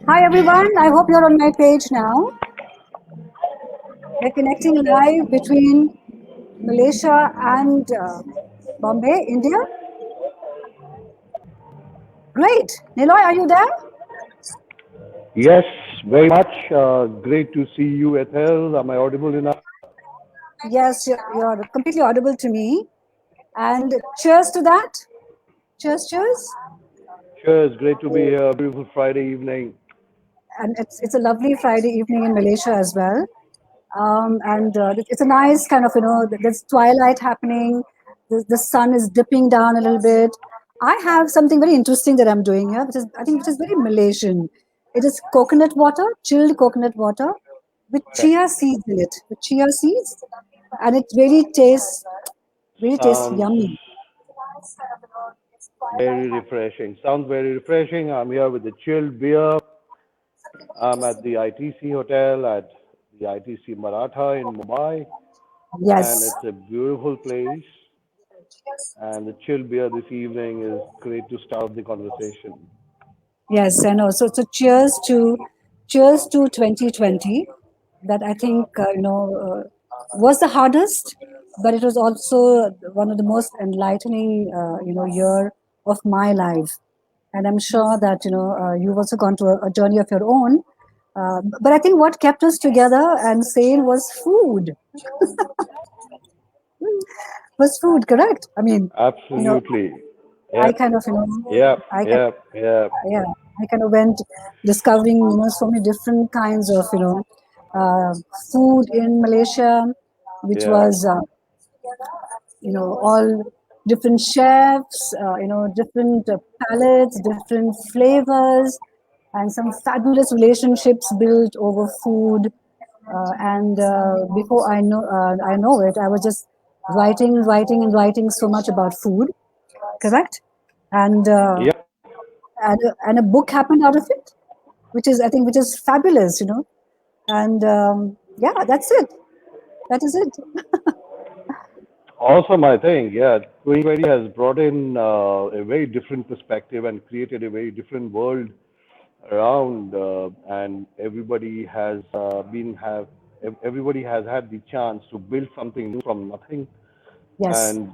Hi everyone, I hope you're on my page now. We're connecting live between Malaysia and Bombay, India. Great. Niloy, are you there? Yes, very much. Great to see you, Ethel. Am I audible enough? Yes, you're completely audible to me. And cheers to that. Cheers, cheers. Cheers. Great to be here. Beautiful Friday evening. And it's a lovely Friday evening in Malaysia as well. And it's a nice kind of, there's twilight happening. The sun is dipping down a little bit. I have something very interesting that I'm doing here, which is very Malaysian. It is coconut water, chilled coconut water with Okay. chia seeds in it. With chia seeds, and it really tastes Sounds yummy. very refreshing. Sounds very refreshing. I'm here with the chilled beer. I'm at the ITC hotel at the ITC Maratha in Mumbai, and Yes, it's a beautiful place. And the chilled beer this evening is great to start the conversation. yes, I know. So cheers to 2020. That I think was the hardest, but it was also one of the most enlightening year of my life. And I'm sure that you've also gone to a journey of your own. But I think what kept us together and sane was food. Was food correct? I mean, you know, Absolutely. I Yep. kind of Yep. I kind Yep. Yep. yeah, I kind of went discovering so many different kinds of uh, food in Malaysia, which Yeah. was all different chefs, different palettes, different flavors, and some fabulous relationships built over food. And before I know it, I was just writing, and writing so much about food. Correct, and Yep. and a book happened out of it, which is fabulous, And yeah, that's it. That is it. Awesome, I think. Yeah, 2020 has brought in a very different perspective and created a very different world around, and everybody has had the chance to build something new from nothing. Yes, And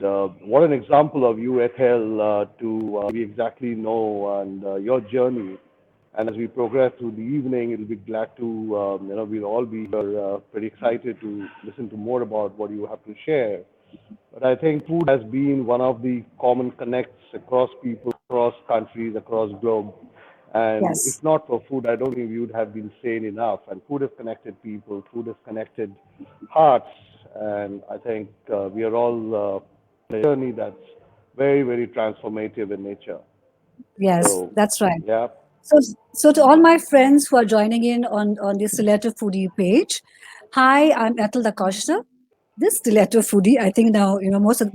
what an example of you, Ethel, to we exactly know and your journey. And as we progress through the evening, it'll be glad to, we'll all be here pretty excited to listen to more about what you have to share. But I think food has been one of the common connects across people, across countries, across globe. And if yes. not for food, I don't think we would have been sane enough. And food has connected people, food has connected hearts. And I think we are all on a journey that's very, very transformative in nature. Yes, So, that's right. yeah. So, so to all my friends who are joining in on the Stiletto Foodie page, hi, I'm Ethel Da Costa. This Stiletto Foodie, I think now most of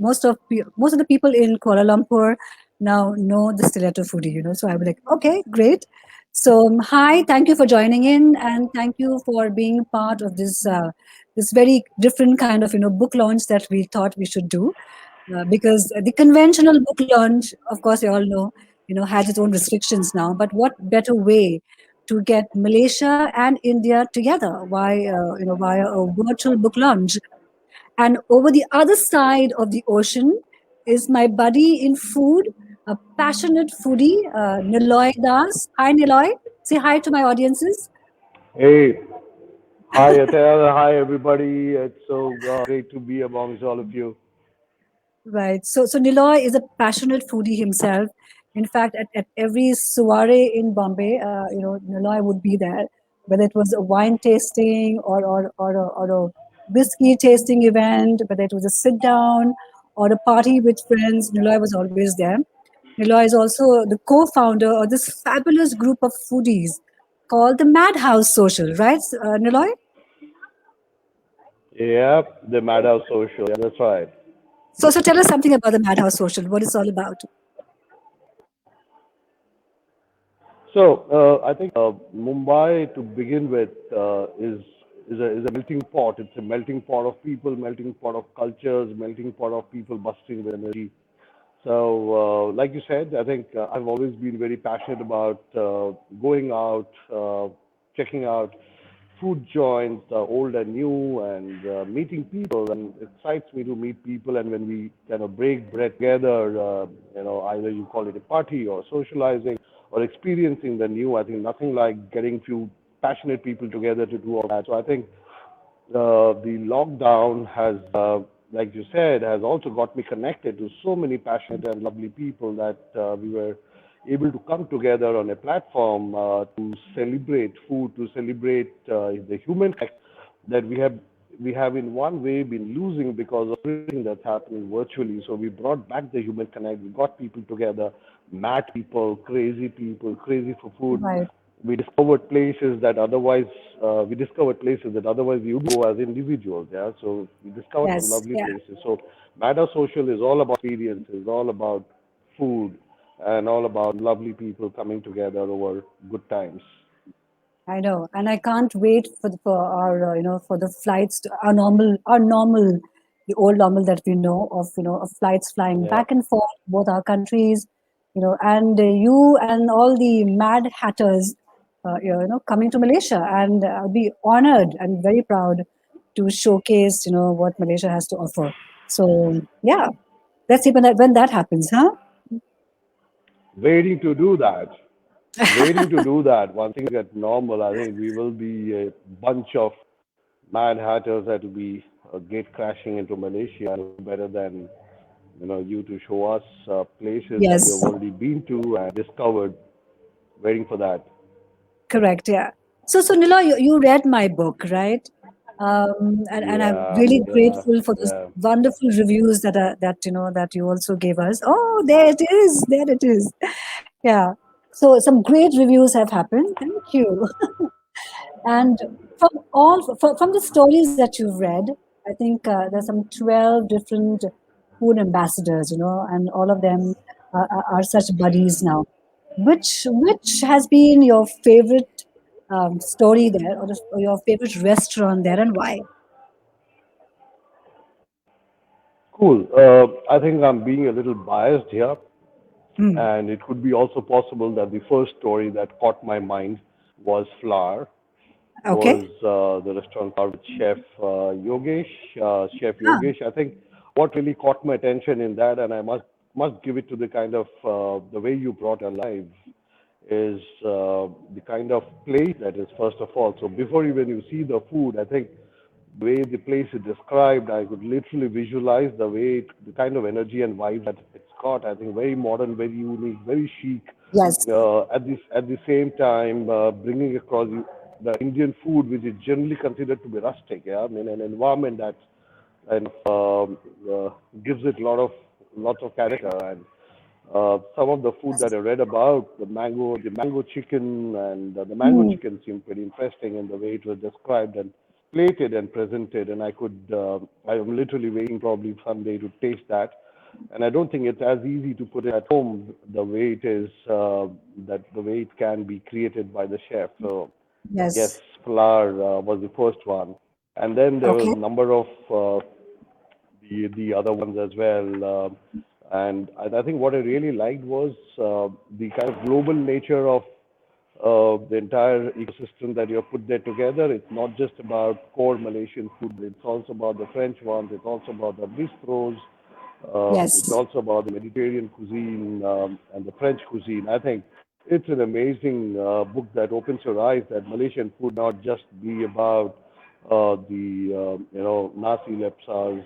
the people in Kuala Lumpur now know the Stiletto Foodie. So I was like, okay, great. So hi, thank you for joining in, and thank you for being part of this very different kind of book launch that we thought we should do. Because the conventional book launch, of course, you all know, has its own restrictions now. But what better way to get Malaysia and India together via a virtual book launch? And over the other side of the ocean is my buddy in food, a passionate foodie, Niloy Das. Hi, Niloy. Say hi to my audiences. Hey, hi, Atal. Hi, everybody. It's so great to be amongst all of you. Right. So Niloy is a passionate foodie himself. In fact, at every soiree in Bombay, Niloy would be there, whether it was a wine tasting or a whiskey tasting event, whether it was a sit down or a party with friends. Niloy was always there. Niloy is also the co-founder of this fabulous group of foodies called the Madhouse Social, right, Niloy? Yeah, the Madhouse Social. Yeah, that's right. So tell us something about the Madhouse Social. What it's all about? So I think Mumbai, to begin with, is a melting pot. It's a melting pot of people, melting pot of cultures, melting pot of people bustling with energy. So, like you said, I think I've always been very passionate about going out, checking out food joints, old and new, and meeting people. And it excites me to meet people. And when we kind of break bread together, either you call it a party or socializing or experiencing the new, I think nothing like getting few passionate people together to do all that. So I think the lockdown has, like you said, has also got me connected to so many passionate and lovely people that we were able to come together on a platform to celebrate food, to celebrate the human connect that we have in one way been losing because of everything that's happening virtually. So we brought back the human connect. We got people together, mad people, crazy for food. Right. We discovered places that otherwise we would go as individuals. Yeah, so we discovered some Yes. lovely Yeah. places. So Mada Social is all about experiences, all about food, and all about lovely people coming together over good times. I know, and I can't wait for our for the flights to, our normal the old normal that we know of flights flying Yeah. back and forth both our countries, and you and all the mad hatters, coming to Malaysia, and I'll be honored and very proud to showcase what Malaysia has to offer. So yeah, let's see when that happens, huh? Waiting to do that. Waiting to do that. Once things get normal, I think we will be a bunch of mad hatters that will be gate crashing into Malaysia. Better than you to show us places that you have Yes. already been to and discovered. Waiting for that. Correct, yeah. So Nila, you read my book, right? And I'm Yeah, really yeah, grateful for those yeah. wonderful reviews that you also gave us. Oh, there it is, there it is. Yeah. So some great reviews have happened. Thank you. And from the stories that you've read, I think there's some 12 different food ambassadors, and all of them are such buddies now. Which has been your favorite story there, or your favorite restaurant there, and why? Cool. I think I'm being a little biased here, Hmm. and it could be also possible that the first story that caught my mind was Flour, Okay. was the restaurant Flour with Chef Yogesh. Chef Ah, Yogesh. I think what really caught my attention in that, and I must give it to the kind of the way you brought alive, is the kind of place that is first of all. So before even you see the food, I think the way the place is described, I could literally visualize the kind of energy and vibe that it's got. I think very modern, very unique, very chic. yes. At the same time, bringing across the Indian food, which is generally considered to be rustic. Yeah, I mean an environment that kind of gives it lots of character. And some of the food that I read about, the mango chicken, and the mango Hmm. chicken seemed pretty interesting in the way it was described and plated and presented. And I am literally waiting probably someday to taste that. And I don't think it's as easy to put it at home the way it is, the way it can be created by the chef. So yes, Yes. flour was the first one, and then there was Okay. a number of the other ones as well. And I think what I really liked was the kind of global nature of the entire ecosystem that you have put there together. It's not just about core Malaysian food. It's also about the French ones. It's also about the bistros. It's Yes. also about the Mediterranean cuisine and the French cuisine. I think it's an amazing book that opens your eyes that Malaysian food not just be about the nasi lepsas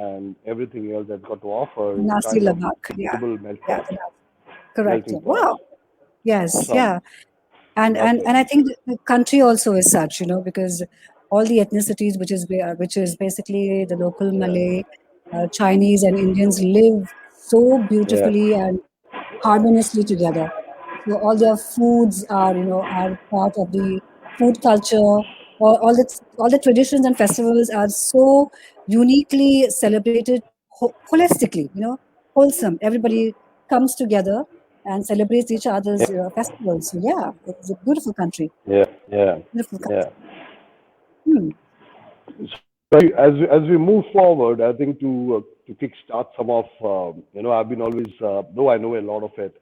and everything else that's got to offer. It's Nasi kind of Lemak. a Yeah. global melt Yeah. pot, Correct. melting Yeah. pot. Wow. Yes. Awesome, Yeah. and loved and it. and I think the country also is such, because all the ethnicities, which is basically the local Yeah, Malay, Chinese, and Indians live so yeah, beautifully and harmoniously together. So all their foods are, are part of the food culture. All the traditions and festivals are so uniquely celebrated holistically, wholesome. Everybody comes together and celebrates each other's Yeah, festivals. So yeah, it's a beautiful country. yeah, yeah, Beautiful country. yeah. Hmm. So as we move forward, I think to kickstart some of I've been always though I know a lot of it,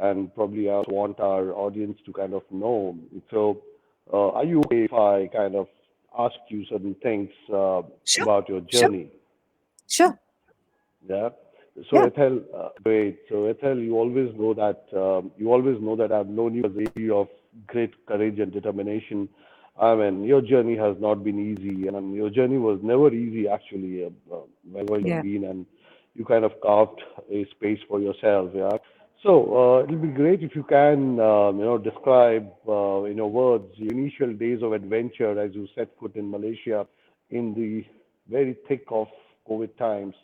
and probably I also want our audience to kind of know. So, are you okay if I kind of ask you certain things Sure, about your sure, journey? sure. Yeah. So Yeah. Ethel, great. So Ethel, you always know that I've known you as a lady of great courage and determination. I mean, your journey has not been easy, and your journey was never easy actually. Wherever you've Yeah. been, and you kind of carved a space for yourself. Yeah. So it'll be great if you can, describe in your words your initial days of adventure as you set foot in Malaysia in the very thick of COVID times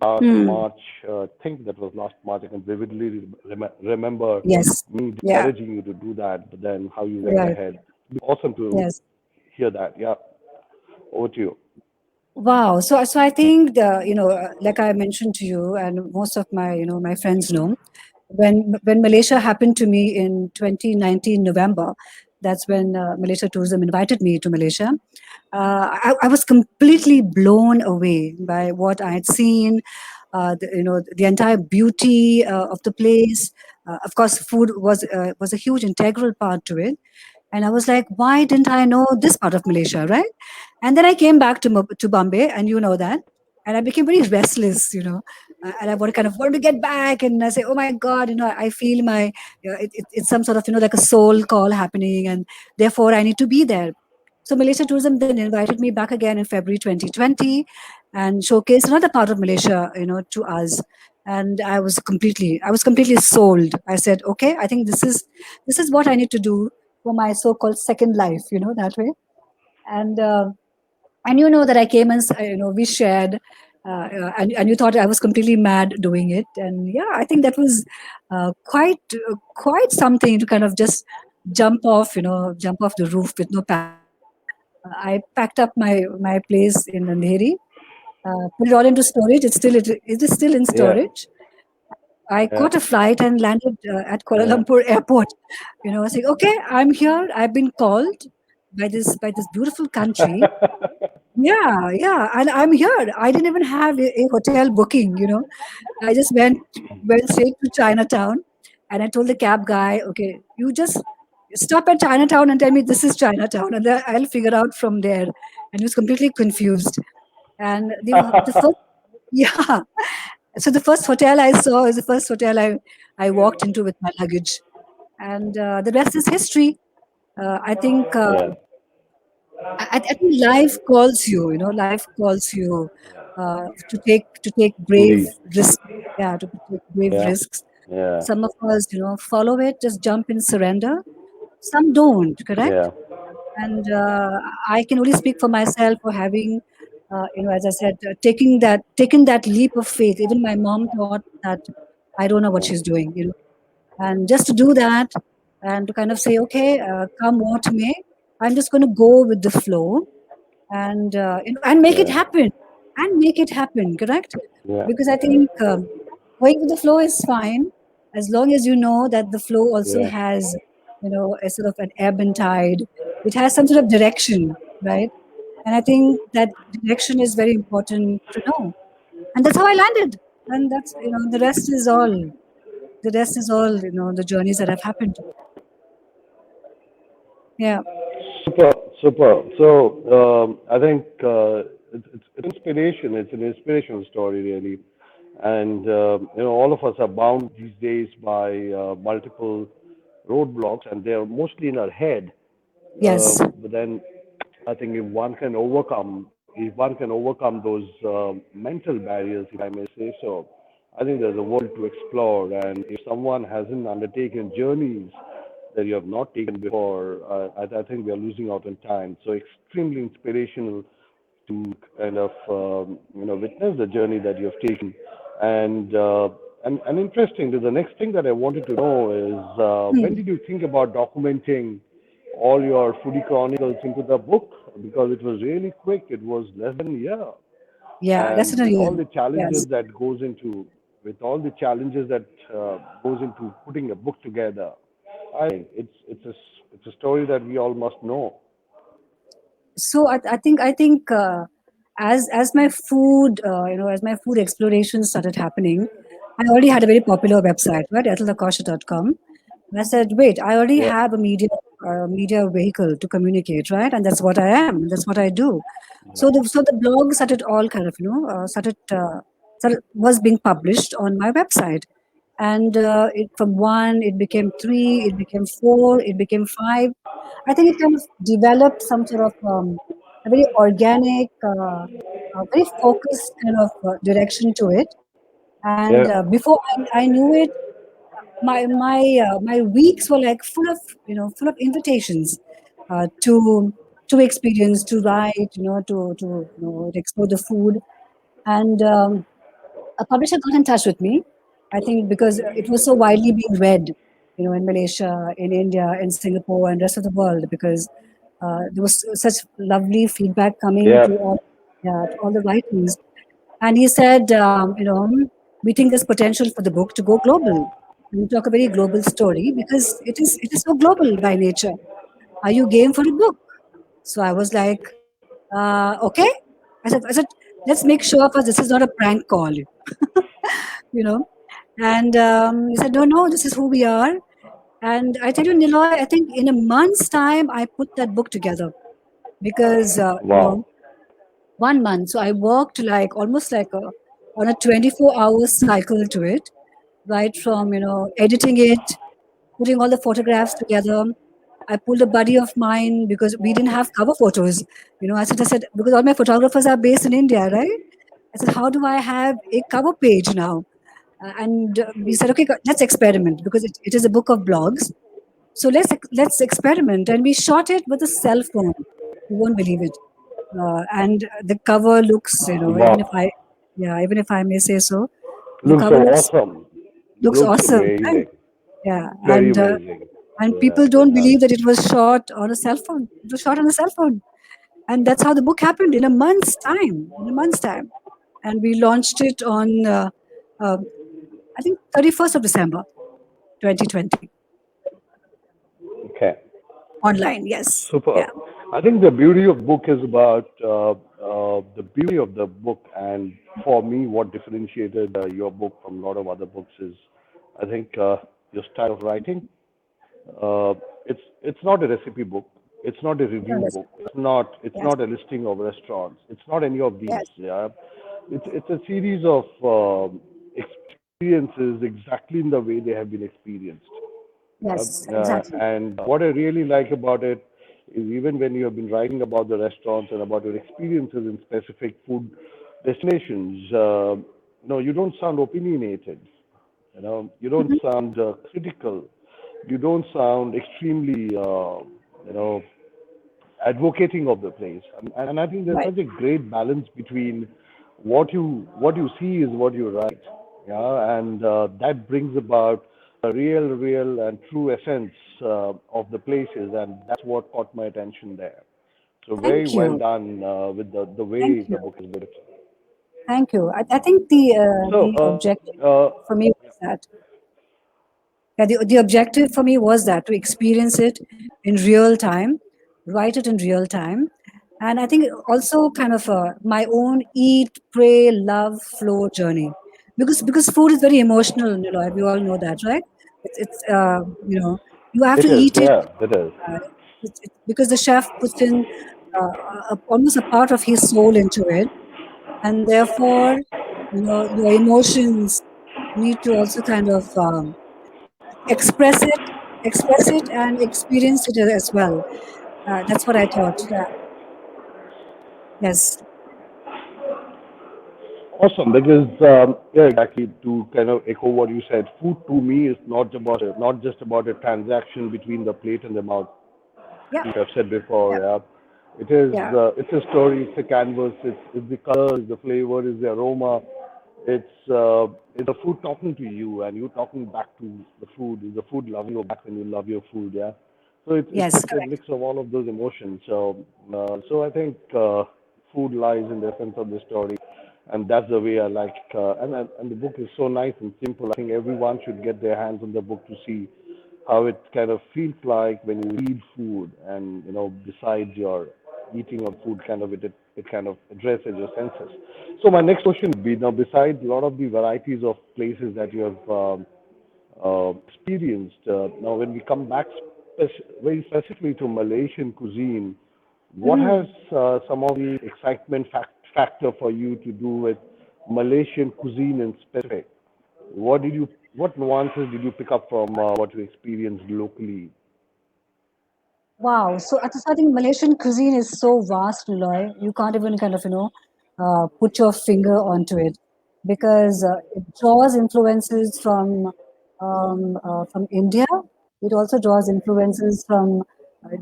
last Hmm. March. I think that was last March. I can vividly remember Yes. me Yeah. discouraging you to do that, but then how you went Right. ahead. It'd be awesome to Yes. hear that. Yeah, over to you. Wow. So I think like I mentioned to you, and most of my, my friends know, when Malaysia happened to me in 2019 November, that's when Malaysia Tourism invited me to Malaysia. I was completely blown away by what I had seen. The entire beauty of the place. Of course, food was a huge integral part to it. And I was like, why didn't I know this part of Malaysia, right? And then I came back to Bombay, and you know that, and I became very restless, and I wanted to get back, and I say, oh my God, I feel it's some sort of like a soul call happening, and therefore I need to be there. So Malaysia Tourism then invited me back again in February 2020, and showcased another part of Malaysia, to us. And I was completely sold. I said, okay, I think this is what I need to do for my so-called second life, that way. And that I came and we shared, and you thought I was completely mad doing it. And yeah, I think that was quite something to kind of just jump off the roof with no packing. I packed up my place in Andheri, put it all into storage. It is still in Yeah, storage. I yeah, caught a flight and landed at Kuala yeah. Lumpur airport. I was like, okay, I'm here. I've been called by this beautiful country. Yeah, yeah, and I'm here. I didn't even have a hotel booking. I just went straight to Chinatown, and I told the cab guy, okay, you just stop at Chinatown and tell me this is Chinatown, and then I'll figure out from there. And he was completely confused. And the first, yeah, so the first hotel I saw is the first hotel I walked into with my luggage, and the rest is history. I think. Yeah, I think life calls you. Life calls you to take brave indeed. risks. Yeah, to take brave Yeah, risks. yeah, Some of us, follow it, just jump in, surrender. Some don't, correct? yeah, And I can only speak for myself for having, as I said, taking that leap of faith. Even my mom thought that I don't know what she's doing. And just to do that, and to kind of say, okay, come what may, I'm just going to go with the flow, and and make it yeah, happen, correct? yeah, Because I think going with the flow is fine, as long as you know that the flow also yeah. has a sort of an ebb and tide. It has some sort of direction, right? And I think that direction is very important to know. And that's how I landed. And that's the rest is all the journeys that have happened. Yeah. Super, super. So I think it's inspiration. It's an inspirational story, really, and all of us are bound these days by multiple roadblocks, and they're mostly in our head. Yes. But then I think if one can overcome those mental barriers, if I may say so, I think there's a world to explore. And if someone hasn't undertaken journeys that you have not taken before, I think we are losing out on time. So extremely inspirational to kind of witness the journey that you have taken. And and interesting. The next thing that I wanted to know is when Hmm. did you think about documenting all your foodie chronicles into the book? Because it was really quick. It was less than a year, Yeah, less and than a with year. all the Yes. challenges that goes into with all the challenges that goes into putting a book together, I think it's a story that we all must know. So I think as my food as my food exploration started happening, I already had a very popular website, right? etheldacosta.com. And I said, wait, I already Yeah, have a media vehicle to communicate, right? And that's what I am. That's what I do. So the blog started all kind of started was being published on my website, and it from one it became three, it became four, it became five. I think it kind of developed some sort of a very organic, very focused kind of direction to it. And yeah, before I knew it, my weeks were like full of invitations to experience, to write, to explore the food. And a publisher got in touch with me. I think because it was so widely being read, in Malaysia, in India, in Singapore, and rest of the world, because there was such lovely feedback coming yeah. to all, yeah, to all the writings. And he said, we think there's potential for the book to go global. And we talk a very global story because it is so global by nature. Are you game for a book? So I was like, okay. I said, let's make sure first this is not a prank call, you know. And he said, no, no, this is who we are. And I tell you, Niloy, I think in a month's time, I put that book together because, Wow. 1 month. So I worked like almost like on a 24-hour cycle to it, right from, editing it, putting all the photographs together. I pulled a buddy of mine because we didn't have cover photos. I said, because all my photographers are based in India, right? I said, how do I have a cover page now? And we said, okay, let's experiment because it is a book of blogs. So let's experiment, and we shot it with a cell phone. You won't believe it. And the cover looks, Wow. even if I may say so, the Looks cover so looks awesome. looks Looks awesome, right? amazing. Yeah, Very and amazing. Yeah. people don't believe that it was shot on a cell phone. It was shot on a cell phone, and that's how the book happened in a month's time. In a month's time, and we launched it on uh, I think 31st of December, 2020, Okay. online. Yes, Super. yeah, I think the beauty of book is about the beauty of the book, and for me, what differentiated your book from a lot of other books is, I think, your style of writing. Uh, it's not a recipe book. It's not a yeah, review that's, book. It's yes, not a listing of restaurants. It's not any of these. yes, Yeah, it's a series of experiences exactly in the way they have been experienced. yes, exactly. And what I really like about it is even when you have been writing about the restaurants and about your experiences in specific food destinations, no, you don't sound opinionated. You don't Mhm. sound critical. You don't sound extremely, advocating of the place. And I think there's Right. such a great balance between what you see is what you write. Yeah, and that brings about a real and true essence of the places, and that's what caught my attention there. So very Thank well you. done with the way Thank the you. book is built. Thank you. I think the So objective for me was that. Yeah, the objective for me was that to experience it in real time, write it in real time, and I think also kind of my own eat, pray, love, flow journey, because food is very emotional. We all know that, right? It's you have to it is, eat it, yeah, it is. because the chef puts in almost a part of his soul into it, and therefore your emotions need to also kind of express it, and experience it as well. That's what I thought. Yeah. Yes. Awesome, because yeah, exactly. To kind of echo what you said, food to me is not just about a transaction between the plate and the mouth. Yeah. Like I've said before, Yeah. yeah, it's Yeah. it's a story, it's a canvas, it's the color, it's the flavor, it's the aroma, it's the food talking to you and you talking back to the food. The food loving you back when you love your food. Yeah. So Yes, it's a correct. mix of all of those emotions. So I think food lies in the essence of the story, and that's the way I like. And the book is so nice and simple. I think everyone should get their hands on the book to see how it kind of feels like when you read food, and besides your eating of food, kind of it kind of addresses your senses. So my next question would be, now besides a lot of the varieties of places that you have experienced, now when we come back very specifically to Malaysian cuisine, what Mhm. has some of the excitement factor for you to do with Malaysian cuisine in specific? What nuances did you pick up from what you experienced locally? Wow. So I think Malaysian cuisine is so vast, Niloy. You can't even kind of, put your finger onto it because it draws influences from India. It also draws influences from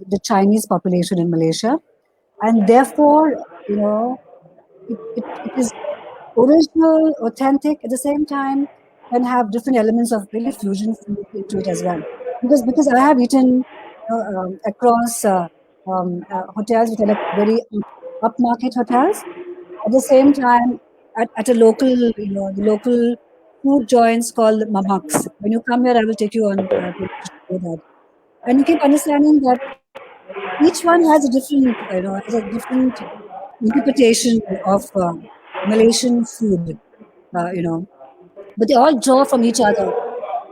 the Chinese population in Malaysia. And therefore, you know, it is original, authentic, at the same time, can have different elements of really fusion food into it as well. Because I have eaten across hotels which are like very upmarket hotels. At the same time, at a local, the local food joints called mamaks. When you come here, I will take you on to show that. And you keep understanding that each one has a different, has a different interpretation of Malaysian food, but they all draw from each other.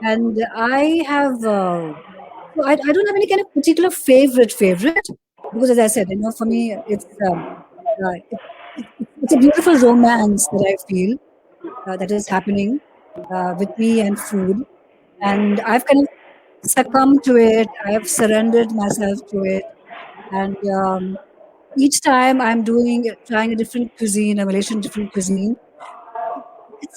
And I don't have any kind of particular favorite, because as I said, for me, it's a beautiful romance that I feel that is happening with me and food. And I've kind of succumbed to it. I have surrendered myself to it. And each time trying a different cuisine, a Malaysian different cuisine,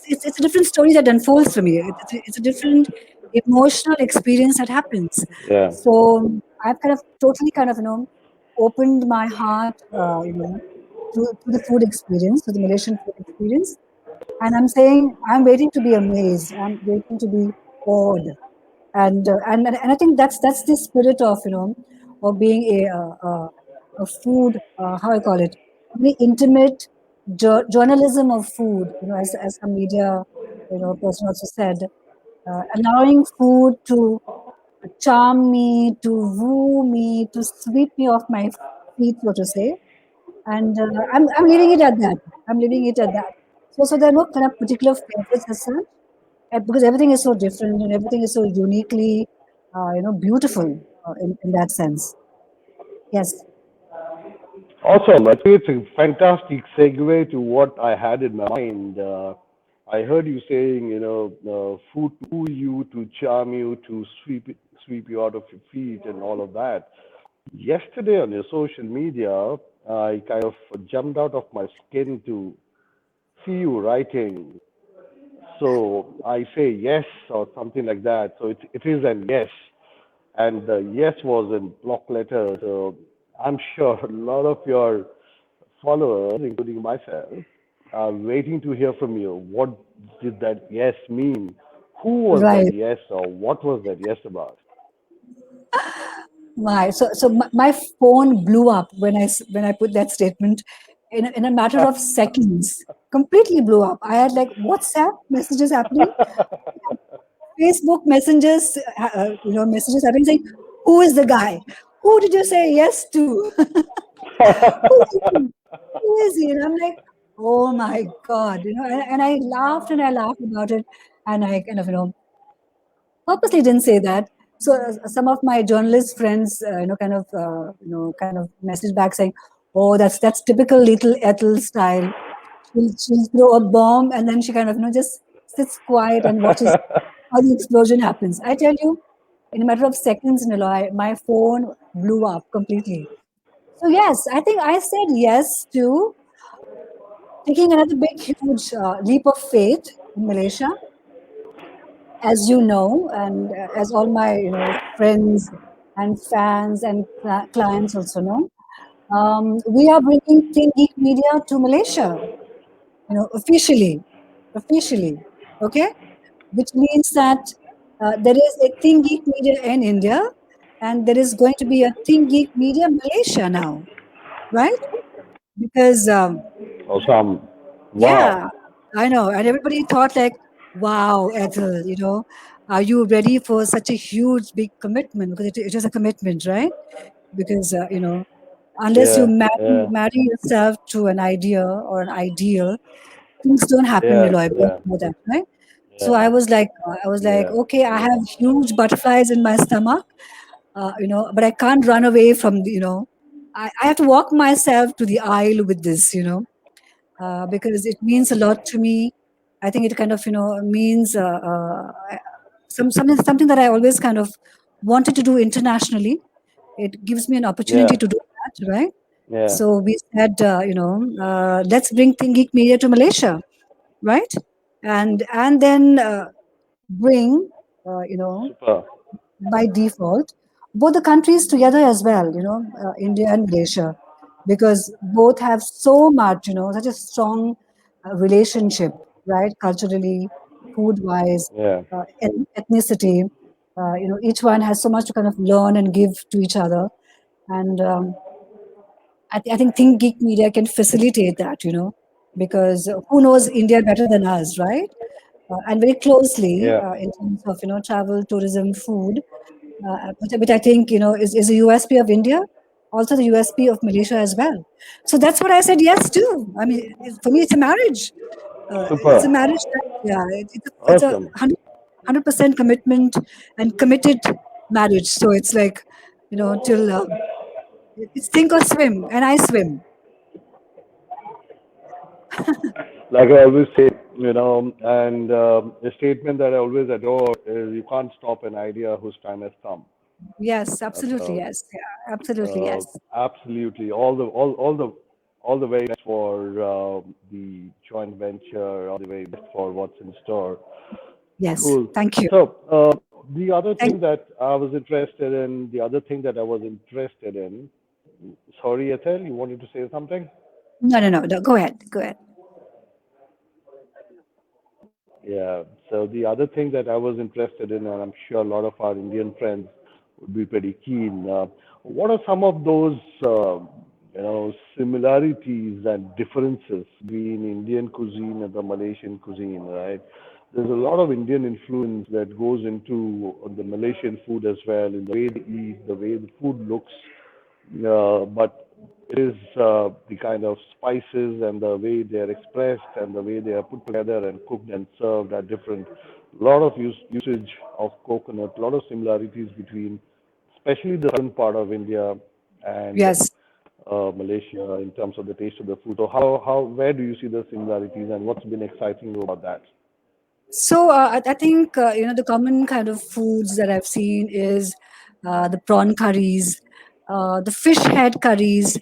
it's a different story that unfolds for me. It's a different emotional experience that happens. Yeah. So I've kind of totally kind of opened my heart, to the food experience, to the Malaysian food experience, and I'm saying I'm waiting to be amazed. I'm waiting to be awed, and I think that's the spirit of of being a food, how I call it, very intimate journalism of food, as a media person also said, allowing food to charm me, to woo me, to sweep me off my feet, so to say. And I'm leaving it at that. I'm leaving it at that. So there are no kind of particular favorites as such, because everything is so different and everything is so uniquely, beautiful in that sense. Yes, Awesome. I think it's a fantastic segue to what I had in my mind. I heard you saying, food to woo you, to charm you, to sweep you out of your feet, and all of that. Yesterday on your social media, I kind of jumped out of my skin to see you writing. So I say yes or something like that. So it is an yes, and the yes was in block letters. So I'm sure a lot of your followers, including myself, are waiting to hear from you. What did that yes mean? Who was that right. yes, or what was that yes about? My phone blew up when I put that statement in a matter of seconds. Completely blew up. I had like WhatsApp messages happening, Facebook messages, messages happening saying, "Who is the guy? Who did you say yes to? Who is he? Who is he?" And I'm like, "Oh my God," and I laughed and I laughed about it, and I kind of purposely didn't say that. So some of my journalist friends, kind of message back saying, "Oh, that's typical little Ethel style. She'll throw a bomb and then she kind of just sits quiet and watches how the explosion happens." I tell you, in a matter of seconds, Niloy, my phone blew up completely. So yes, I think I said yes to taking another big, huge leap of faith in Malaysia, as you know, and as all my friends and fans and clients also know. We are bringing Think Geek Media to Malaysia, officially. officially. Okay, which means that there is a Think Geek Media in India, and there is going to be a Think Geek Media Malaysia now, right? Because Awesome. Wow. yeah, I know, and everybody thought like, "Wow, Ethel, are you ready for such a huge, big commitment?" Because it is a commitment, right? Because unless you Yeah, yeah, marry yourself to an idea or an ideal, things don't happen, yeah, Niloy. We yeah, know that, right? So yeah, I was like, yeah. okay, I have huge butterflies in my stomach, but I can't run away from I have to walk myself to the aisle with this, because it means a lot to me. I think it kind of means something that I always kind of wanted to do internationally. It gives me an opportunity Yeah, to do that, right? yeah. So we said, let's bring Think Geek Media to Malaysia, right? And then bring, Super. by default, both the countries together as well, India and Malaysia, because both have so much, such a strong relationship, right? Culturally, food wise, Yeah, ethnicity. Each one has so much to kind of learn and give to each other. And I think Think Geek Media can facilitate that, because who knows India better than us, right? And very closely yeah. in terms of travel, tourism, food, which I think is a USP of India, also the USP of Malaysia as well. So that's what I said yes to. I mean, for me, it's a marriage. It's a Super. marriage. Yeah, it's a Awesome. 100% commitment and committed marriage. So it's like till it's sink or swim, and I swim. Like I always say, and a statement that I always adore is you can't stop an idea whose time has come. Yes, absolutely. So, Yes, yeah, absolutely. Yes, absolutely, all the very best for the joint venture, all the very best for what's in store. yes. Cool. Thank you. So, the other Thank. thing that I was interested in, sorry, Ethel, you wanted to say something? No, no, no, no. Go ahead. Go ahead. Yeah. So the other thing that I was interested in, and I'm sure a lot of our Indian friends would be pretty keen. What are some of those, similarities and differences between Indian cuisine and the Malaysian cuisine, right? There's a lot of Indian influence that goes into the Malaysian food as well, in the way they eat, the way the food looks, but it is the kind of spices and the way they are expressed and the way they are put together and cooked and served are different. A lot of usage of coconut, a lot of similarities between, especially the southern part of India and Yes. Malaysia in terms of the taste of the food. So where do you see the similarities and what's been exciting about that? So I think the common kind of foods that I've seen is the prawn curries, the fish head curries.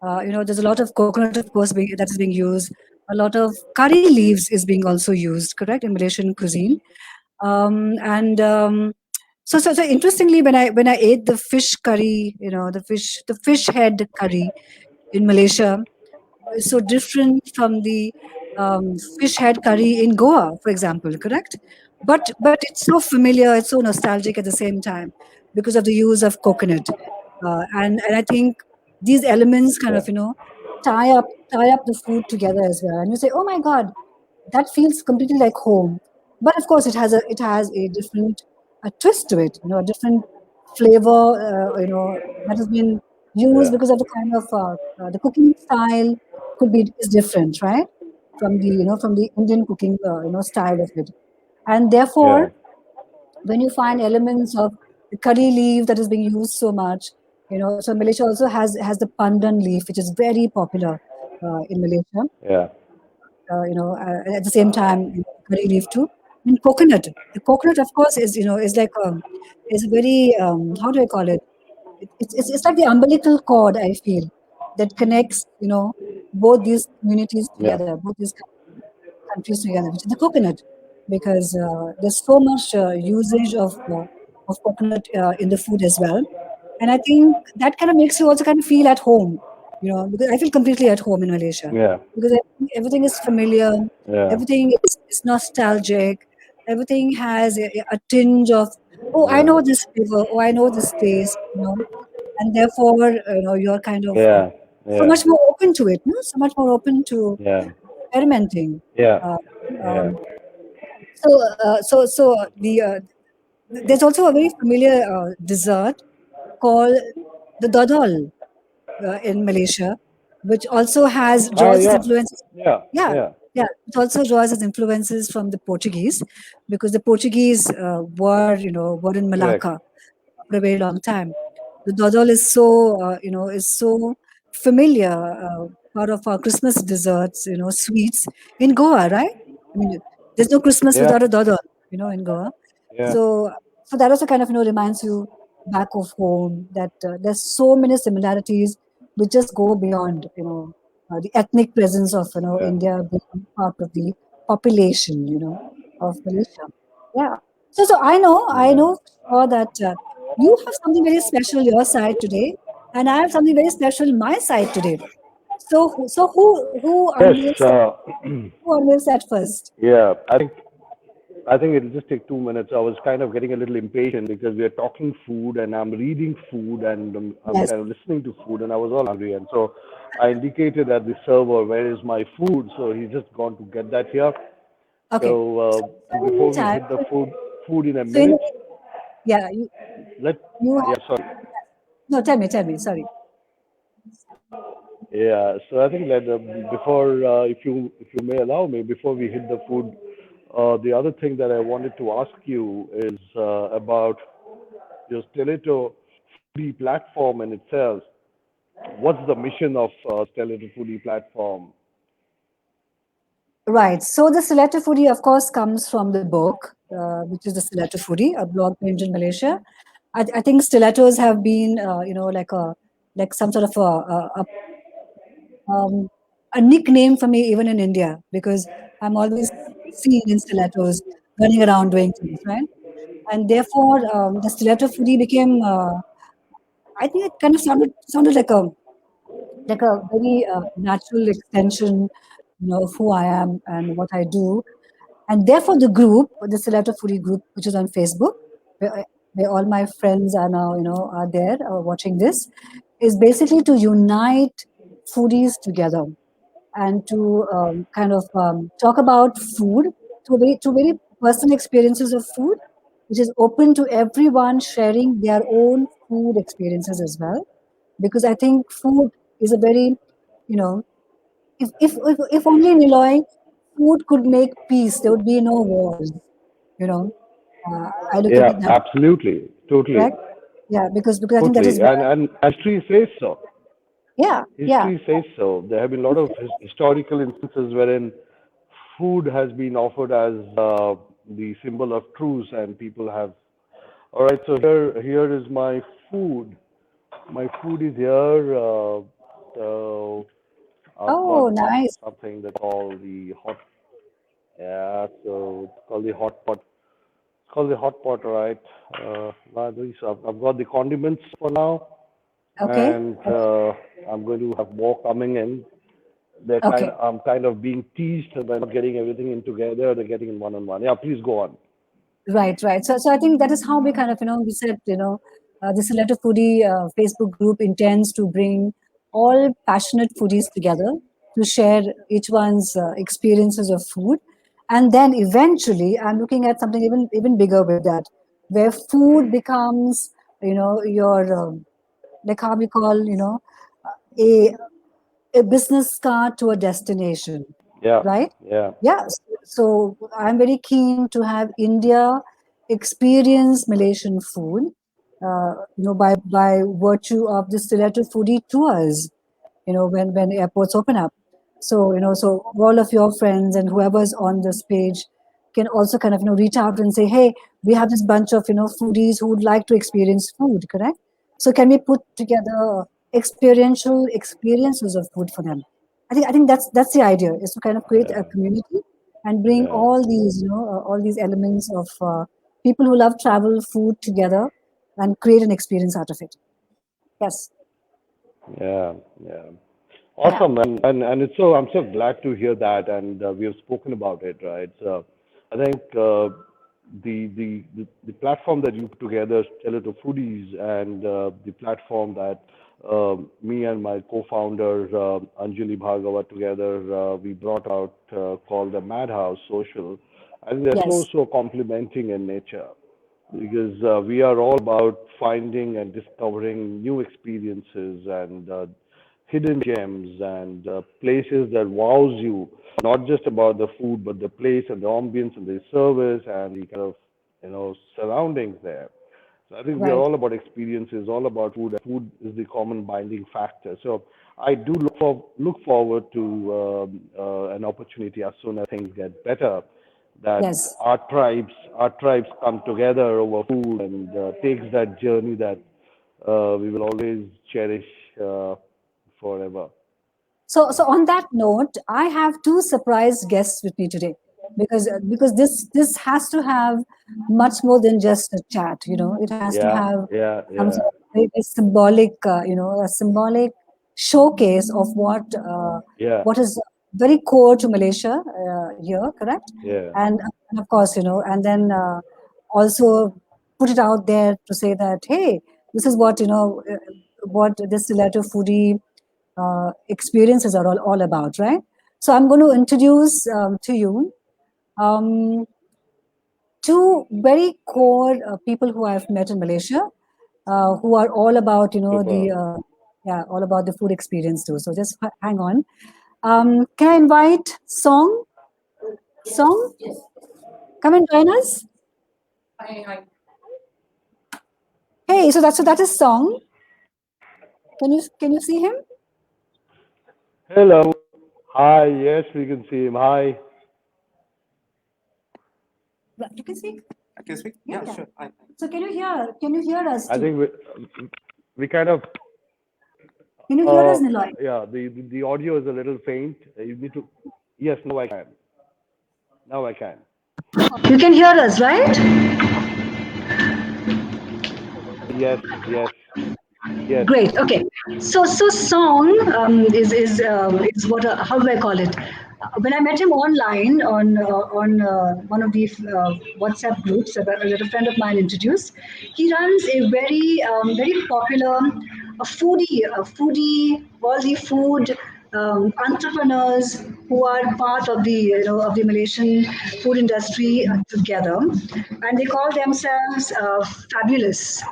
There's a lot of coconut, of course, that is being used. A lot of curry leaves is being also used, correct, in Malaysian cuisine. And so interestingly, when I ate the fish curry, the fish head curry in Malaysia, is so different from the fish head curry in Goa, for example, correct? But it's so familiar, it's so nostalgic at the same time because of the use of coconut, and I think these elements kind Yeah, of tie up the food together as well. And you say, oh my God, that feels completely like home. But of course, it has a different twist to it, a different flavor, that has been used yeah, because of the kind of the cooking style is different, right? From the Indian cooking style of it, and yeah, therefore when you find elements of the curry leaf that is being used so much, so Malaysia also has the pandan leaf, which is very popular in Malaysia, yeah, at the same time, curry leaf too. And coconut. The coconut, of course, is like is a very how do I call it? It's like the umbilical cord, I feel, that connects both these communities yeah, together, both these countries together, which is the coconut, because there's so much usage of coconut in the food as well, and I think that kind of makes you also kind of feel at home. because I feel completely at home in Malaysia Yeah. because everything is familiar, Yeah. everything is nostalgic, everything has a tinge of, oh, I know Yeah. this flavor, oh, I know this taste, and therefore, you're kind of Yeah. so Yeah. much more open to it, no? So much more open to Yeah. experimenting. Yeah. Uh, Yeah. um, there's also a very familiar dessert called the dodol in Malaysia, which also has Ah, draws its yeah. influences. Yeah. Yeah, Yeah. yeah, it also draws its influences from the Portuguese, because the Portuguese were in Correct. Malacca for a very long time. The dodol is so familiar, part of our Christmas desserts, sweets in Goa, right? I mean, there's no Christmas Yeah. without a dodol, in Goa. Yeah. So, so that also kind of reminds you back of home that there's so many similarities which just go beyond the ethnic presence of Yeah. India being part of the population of Malaysia. Yeah. So I know Yeah. for sure that you have something very special your side today, and I have something very special my side today. So who Yes. unveils that? Who unveils that first? Yeah. I think it'll just take 2 minutes. I was kind of getting a little impatient because we are talking food and I'm reading food and I'm Yes. kind of listening to food and I was all hungry. And so I indicated at the server, where is my food? So he's just gone to get that here. Okay. So So in the before we meantime, hit the food in a so in the minute, yeah, you let you yeah, have sorry. no. Tell me. Sorry. Yeah, so I think that before, if you may allow me, before we hit the food, the other thing that I wanted to ask you is about your Stiletto Foodie platform in itself. What's the mission of Stiletto Foodie platform? Right. So the Stiletto Foodie, of course, comes from the book, which is the Stiletto Foodie, a blog page in Malaysia. I think stilettos have been, like some sort of um, a nickname for me even in India, because I'm always seen in stilettos running around doing things, right? And therefore, the Stiletto Foodie became. I think it kind of sounded like a very natural extension of who I am and what I do. And therefore, the group, the Stiletto Foodie group, which is on Facebook, where all my friends are now are there watching this, is basically to unite foodies together and to kind of talk about food to very personal experiences of food, which is open to everyone sharing their own food experiences as well. Because I think food is a very, you know, if only Niloy, food could make peace, there would be no wars. You know, I look at Yeah, it that absolutely, totally, correct. Yeah, because I think that is totally, where. and history says so. Yeah. History says so. There have been a lot of historical instances wherein food has been offered as the symbol of truce, and people have. All right, so here is my food. My food is here. I've got Oh, nice. something that's called the hot. Yeah, so it's called the hot pot. It's called the hot pot, all right? So I've got the condiments for now, Okay. and I'm going to have more coming in. Okay. I'm kind of being teased by not getting everything in together. They're getting in one on one. Yeah, please go on. Right. So I think that is how we kind of, we said, the Selective Foodie Facebook group intends to bring all passionate foodies together to share each one's experiences of food. And then eventually, I'm looking at something even bigger with that, where food becomes, your, like how we call, a a business card to a destination, Yeah, right? yeah, Yes. So I'm very keen to have India experience Malaysian food, by virtue of the Stiletto Foodie tours, when airports open up. So all of your friends and whoever's on this page can also kind of, reach out and say, hey, we have this bunch of, foodies who would like to experience food, correct? So can we put together experiential experiences of food for them? I think that's the idea, is to kind of create yeah, a community and bring yeah, all these elements of people who love travel, food together, and create an experience out of it. Yes. yeah, yeah. Yeah. Awesome, and it's so I'm so glad to hear that, and we have spoken about it, right? So I think the platform that you put together, Stiletto Foodies, and the platform that me and my co-founder Anjali Bhargava together we brought out called the Madhouse Social. I think they're so Yes. so complementing in nature because we are all about finding and discovering new experiences and hidden gems and places that wows you, not just about the food, but the place and the ambience and the service and the kind of surroundings there. So I think we are Right. all about experiences, all about food, and food is the common binding factor. So I do look forward to an opportunity as soon as things get better, that Yes. our tribes come together over food and takes that journey that we will always cherish forever. So on that note, I have two surprise guests with me today because this has to have much more than just a chat. It has to Yeah, have yeah, some yeah, sort of very symbolic, a symbolic showcase of yeah, what is very core to Malaysia here, correct? yeah. And of course, and then also put it out there to say that, hey, this is what this Stiletto Foodie experiences are all about, right? So I'm going to introduce to you um, two very core people who I've met in Malaysia, who are all about Super. all about the food experience too. So just hang on. Can I invite Song, come and join us? Hey, so that is Song. Can you see him? Hello. Hi. Yes, we can see him. Hi. You can speak. I can speak? Yeah, Yeah, yeah. sure. So can you hear us I too? think we kind of Can you hear us, Niloy? yeah, the audio is a little faint. You need to. Yes, now I can. Now I can. You can hear us, right? Yes, yes, yes. Great. Okay. So song is what how do I call it? When I met him online on one of the WhatsApp groups that a friend of mine introduced, he runs a very popular a foodie all the food entrepreneurs who are part of the Malaysian food industry together, and they call themselves fabulous,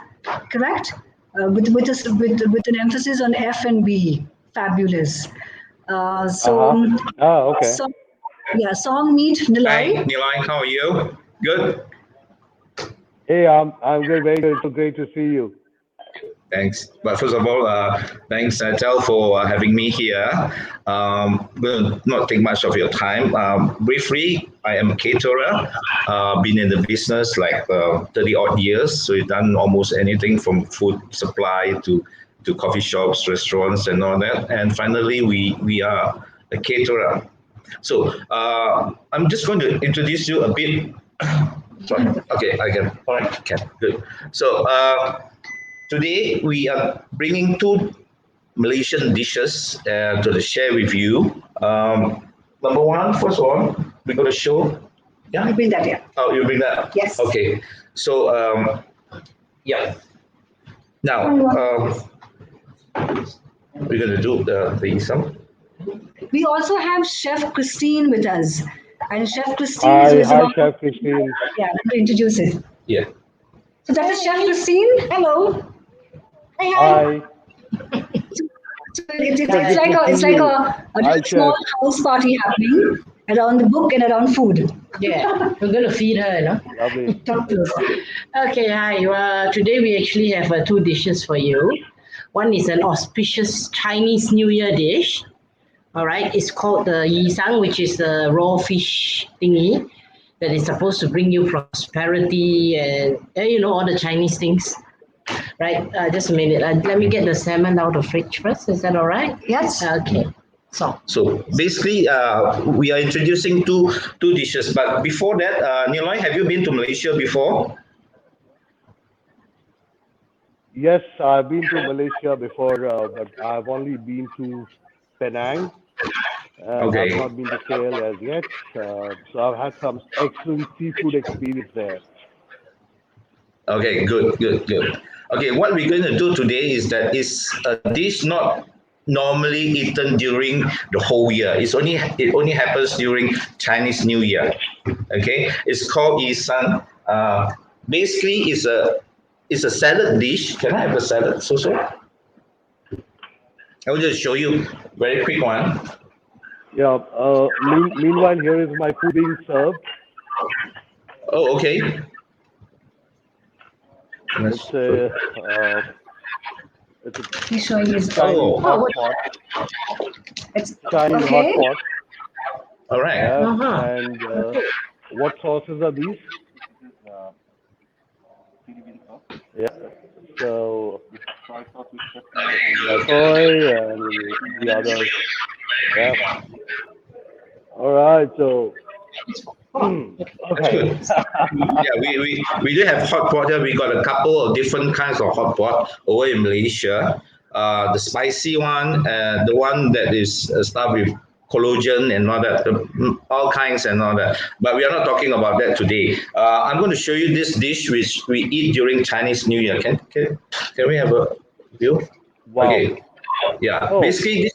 correct? With an emphasis on F and B, fabulous. Uh, Uh so, huh. um, Ah, okay. so yeah, song meet Hi, Niloy. Niloy, how are you? Good. Hey, I'm good. Very good. So great to see you. Thanks. But first of all, thanks, Ethel, for having me here. Will not take much of your time. Briefly, I am a caterer. Been in the business like 30 odd years. So we've done almost anything from food supply to coffee shops, restaurants, and all that. And finally, we are a caterer. So I'm just going to introduce you a bit. Sorry. Okay, I can. All right, can. Good. So today we are bringing two Malaysian dishes to share with you. Number one, first one, we're going to show. Yeah. You bring that here. Oh, you bring that up? Yes. Okay. So, yeah. Now, we're going to do the isam. We also have Chef Christine with us, and Chef Christine is who Hi, is hi, about Chef Christine. yeah to introduce it. Yeah. So that is Chef Christine. Hello. Hi, hi. Hi. So it's Good like to a see it's like you. a Hi, little small Chef. house party happening around the book and around food. Yeah, we're going to feed her, no? Lovely. Talk to us. Okay, hi. Today we actually have two dishes for you. One is an auspicious Chinese New Year dish. All right, it's called the yisang, which is the raw fish thingy that is supposed to bring you prosperity and all the Chinese things. Right, just a minute. Let me get the salmon out of the fridge first. Is that all right? Yes. Okay. So basically, we are introducing two dishes. But before that, Niloy, have you been to Malaysia before? Yes, I've been to Malaysia before, but I've only been to Penang. Okay. I've not been to KL as yet, so I've had some excellent seafood experience there. Okay, good, good, good. Okay, what we're going to do today is that it's a dish not normally eaten during the whole year. It only happens during Chinese New Year. Okay, it's called Yisan. Basically, it's a salad dish. Can I have a salad, so? I will just show you very quick one. Yeah. Meanwhile, here is my food being served. Oh, okay. It's a He's showing his Oh. hot pot. It's Chinese okay. hot pot. All right. Yeah. And what sauces are these? Yeah. So soy and the others. Yeah. All right. So okay. Yeah, we do have hot pot here. We got a couple of different kinds of hot pot over in Malaysia. The spicy one, the one that is stuffed with collagen and all that, all kinds and all that. But we are not talking about that today. I'm going to show you this dish which we eat during Chinese New Year. Can we have a view? Wow. Okay. Yeah. Oh. Basically, this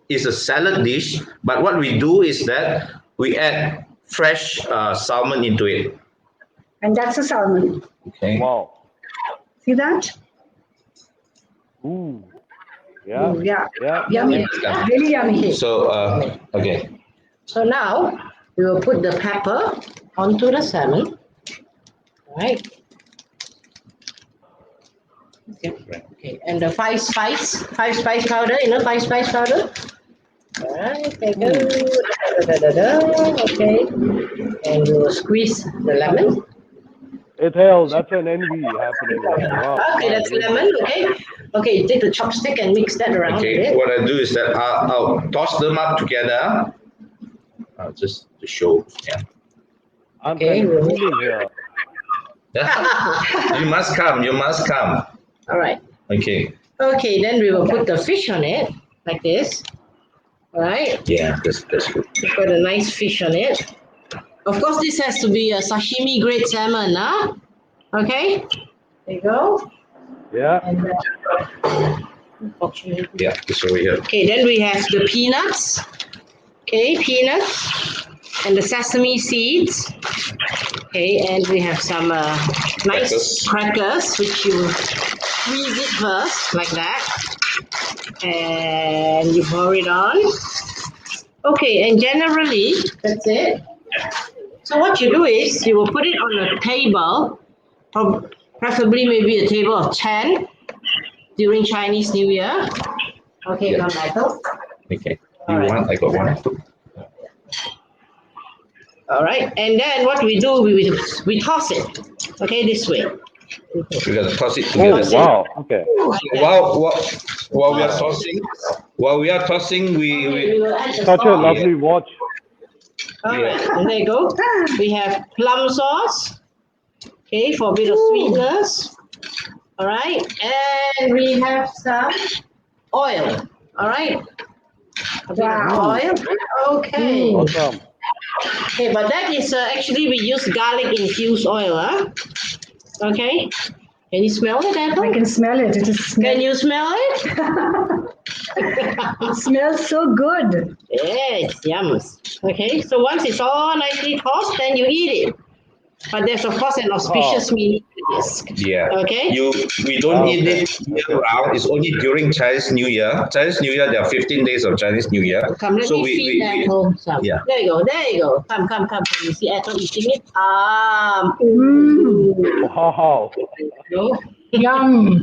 is a salad dish. But what we do is that we add fresh salmon into it. And that's a salmon. Okay. Wow. See that? Ooh. Yeah. Ooh, yeah. Yeah. Yummy. Yeah. Really yummy. So, okay. So now we will put the pepper onto the salmon. All right. Okay. And the five spice powder, 5 spice powder. All right, there you go. Okay. And we will squeeze the lemon. Ethel, that's an envy happening there. Wow. Okay, that's lemon. Okay. Okay, take the chopstick and mix that around a Okay, bit. what I do is that I'll toss them up together. Just to show. Yeah. I'm Okay. kind of drooling here. You must come. You must come. All right. Okay. Okay, then we will put the fish on it like this. All right. Yeah, that's good. We put a nice fish on it. Of course, this has to be a sashimi grade salmon, huh? Okay. There you go. Yeah. And Yeah, it's over here. okay, then we have the peanuts. Okay, peanuts and the sesame seeds. Okay, and we have some nice crackers, which you squeeze it first, like that. And you pour it on. Okay, and generally, that's it. So what you do is, you will put it on a table, preferably maybe a table of 10 during Chinese New Year. Okay, come back up. Okay. You want? I got one. All right, and then what we do, we toss it. Okay, this way. We gotta toss it Oh, together. wow. Okay. While we are tossing, we will add the Such a sauce. lovely watch. All right, and there you go. We have plum sauce. Okay, for a bit of sweetness. All right, and we have some oil. All right. A bit of oil. Okay. Awesome. Okay, but that is actually we use garlic infused oil, huh? Okay. Can you smell it, Ethel? I can smell it. It is Can you smell it? it smells so good. Yeah, it's yum. Okay, so once it's all nicely tossed, then you eat it. But there's of course an auspicious meaning to this. yeah. Okay. We don't eat it year round. It's only during Chinese New Year. Chinese New Year, there are 15 days of Chinese New Year. Come, let me feed Ethel some. Yeah. There you go. There you go. Come. You see Ethel eating it? Wow. Yum.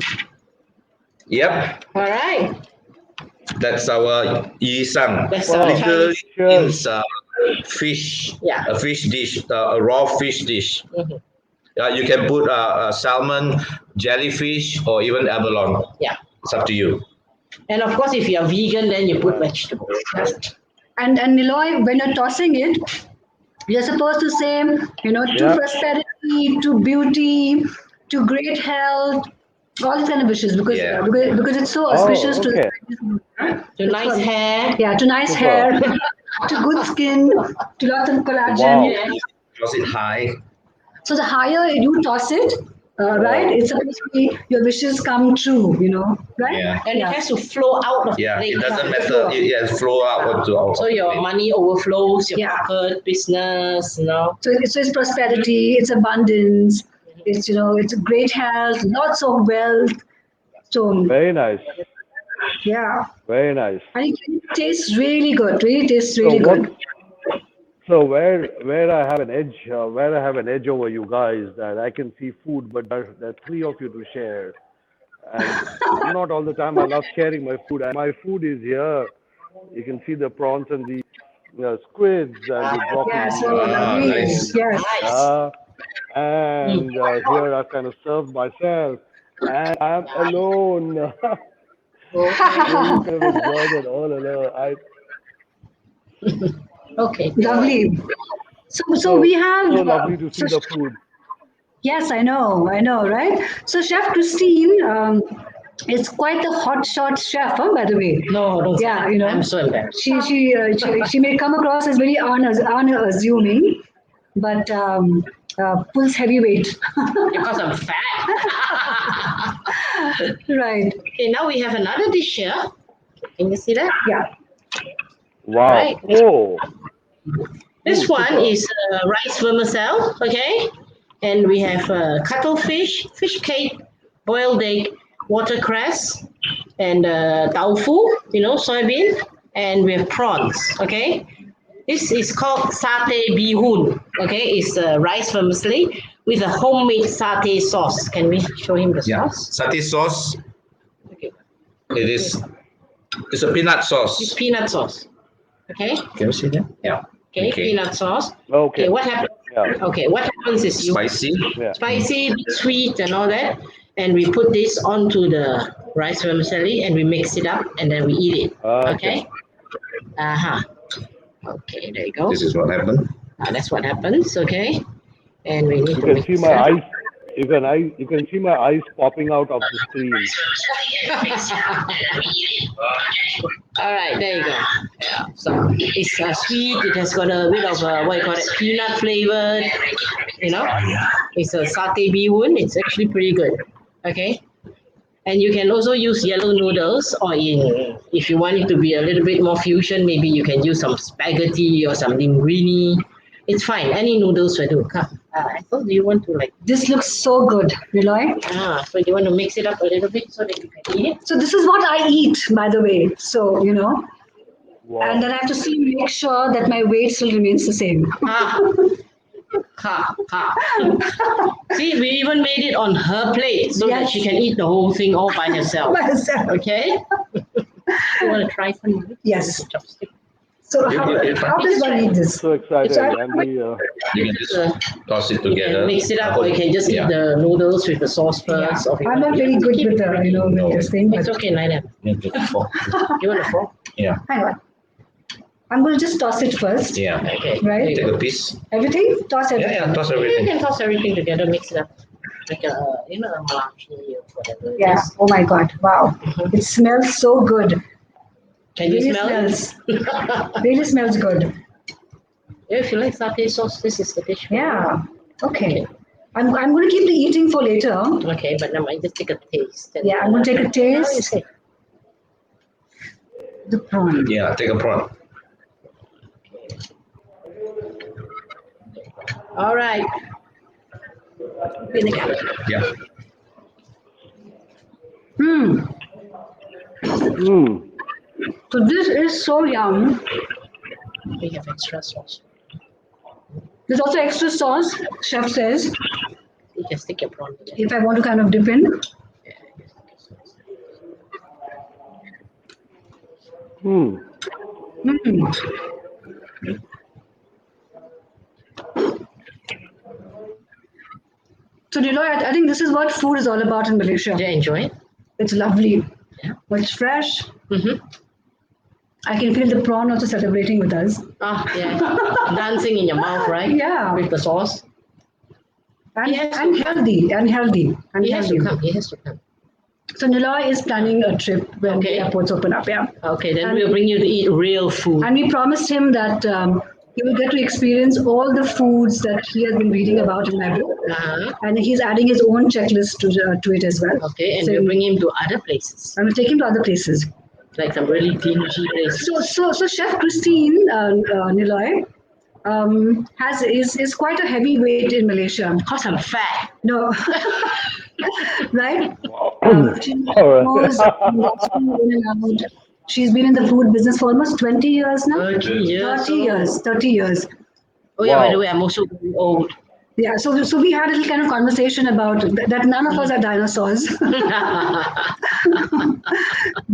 Yep. All right. That's our yisang. That's Wow. our Literally Chinese. means fish. Yeah. A fish dish, a raw fish dish. Mhm. You can put salmon, jellyfish, or even abalone. Yeah. It's up to you. And of course, if you're vegan, then you put vegetables. And Niloy, when you're tossing it, you're supposed to say, to Yeah. prosperity, to beauty, to great health, all these kind of wishes because Yeah. because it's so Oh, auspicious to okay. To nice hair. Yeah, to nice Super. hair, to good skin, to lots of collagen. Wow. Yes. Was it high? So the higher you toss it, right, it's supposed to be your wishes come true, right? Yeah. And it has to flow out of Yeah, the it plate. doesn't matter. It flow out to our So your money overflows, your Yeah. pocket, business, So it's prosperity, it's abundance, it's great health, lots of wealth. So Very nice. yeah, Very nice. and it tastes really good. Really tastes So really what? good. So where I have an edge, where I have an edge over you guys, that I can see food, but there are three of you to share, and not all the time I love sharing my food. And my food is here. You can see the prawns and the squids and the Yeah, broccoli so and lovely. onions. Yes. nice. And here I've kind of served myself, and I'm alone. You could have enjoyed it all alone. Okay. Lovely. So we So have so lovely to see so the food. yes, I know, right? So Chef Christine is quite a hotshot chef, by the way. No, don't say Yeah, that. I'm so embarrassed. she may come across as very unassuming, but pulls heavy weight. Because I'm fat. Right. Okay, now we have another dish here. Can you see that? Yeah. Wow. Right. Oh, This ooh, one super. is rice vermicelli, okay? And we have cuttlefish, fish cake, boiled egg, watercress, and tofu, soybean, and we have prawns, okay? This is called satay bihun, okay? It's rice vermicelli with a homemade satay sauce. Can we show him the Yeah. sauce? Satay sauce. Okay. It's a peanut It's sauce. peanut sauce, okay? Can you see that? Yeah. Okay, Okay. peanut sauce. Okay. Okay, what happens? Yeah. Okay, what happens is you Spicy. Yeah. spicy, sweet, and all that, and we put this onto the rice vermicelli and we mix it up and then we eat it. Okay. Okay. Uh-huh. Okay, there you go. This is what happened. That's what happens. Okay, and we need You to can mix see it my up. eyes. You can see my eyes popping out of the screen. All right, there you go. Yeah. So it's sweet. It has got a bit of what you call it, peanut flavored. It's a satay bihun. It's actually pretty good. Okay. And you can also use yellow noodles, or if you want it to be a little bit more fusion, maybe you can use some spaghetti or some linguine. It's fine. Any noodles will do. Come. I thought you want to This looks so good, Niloy. so you want to mix it up a little bit so that you can eat it. So this is what I eat, by the way. So, and Wow. then I have to make sure that my weight still remains the same. Ha. Ha. Ha. See, we even made it on her plate so that Yes. she can eat the whole thing all by herself. Myself. Okay? You want to try some? Yes. Chopstick. So how does one eat this? So excited, So I- and the You can just toss it You together. can mix it up, or you can just eat the noodles with the sauce first. Or I'm not very good with with this thing, but It's okay, Naila. Yeah, just fork. You want a fork? Yeah. hang on. I'm going to just toss it first, Yeah. Okay. right? Take a piece. Everything? Toss Yeah, everything. yeah. Toss You everything. can toss everything together, mix it up. Like a malachi or whatever. it Yeah. is. Oh my God. Wow. It smells so good. Can you Really smell smells. it? Really smells good. If you like satay sauce, this is the dish. for you. Yeah. Okay. I'm going to keep the eating for later. Okay, but now I just take a taste. and- Yeah, I'm going to take a Now you taste. say. The prawn. Yeah, take a prawn. All right. Vinegar. Yeah. Hmm. mm, So this is so yum. We have extra sauce. There's also extra sauce, chef says, You just stick your prawn together. if I want to kind of dip in. mm. Mm. So Niloy, I think this is what food is all about in Malaysia. Did you enjoy it? It's lovely. Yeah. It's fresh. Mm-hmm. I can feel the prawn also celebrating with us. Yeah. Dancing in your mouth, right? Yeah. With the sauce. And, Yes. and healthy. And healthy. And He has healthy. to come. He has to come. So Niloy is planning a trip when the Okay. airports open up. Yeah. Okay, then And- we'll bring you to eat real food. And we promised him that he will get to experience all the foods that he has been reading about in my book. Uh-huh. And he's adding his own checklist to it as well. Okay, and So we'll bring him to other places, I will take him to other places. like some really dingy places. So Chef Christine Niloy is quite a heavyweight in Malaysia. Because I'm fat. No, right? She All knows industry in and out. She's been in the food business for almost 20 years now. 30 years. 30 years. 30 years. Oh yeah, by Wow. the way, I'm also very old. Yeah, so we had a little kind of conversation about that none of us are dinosaurs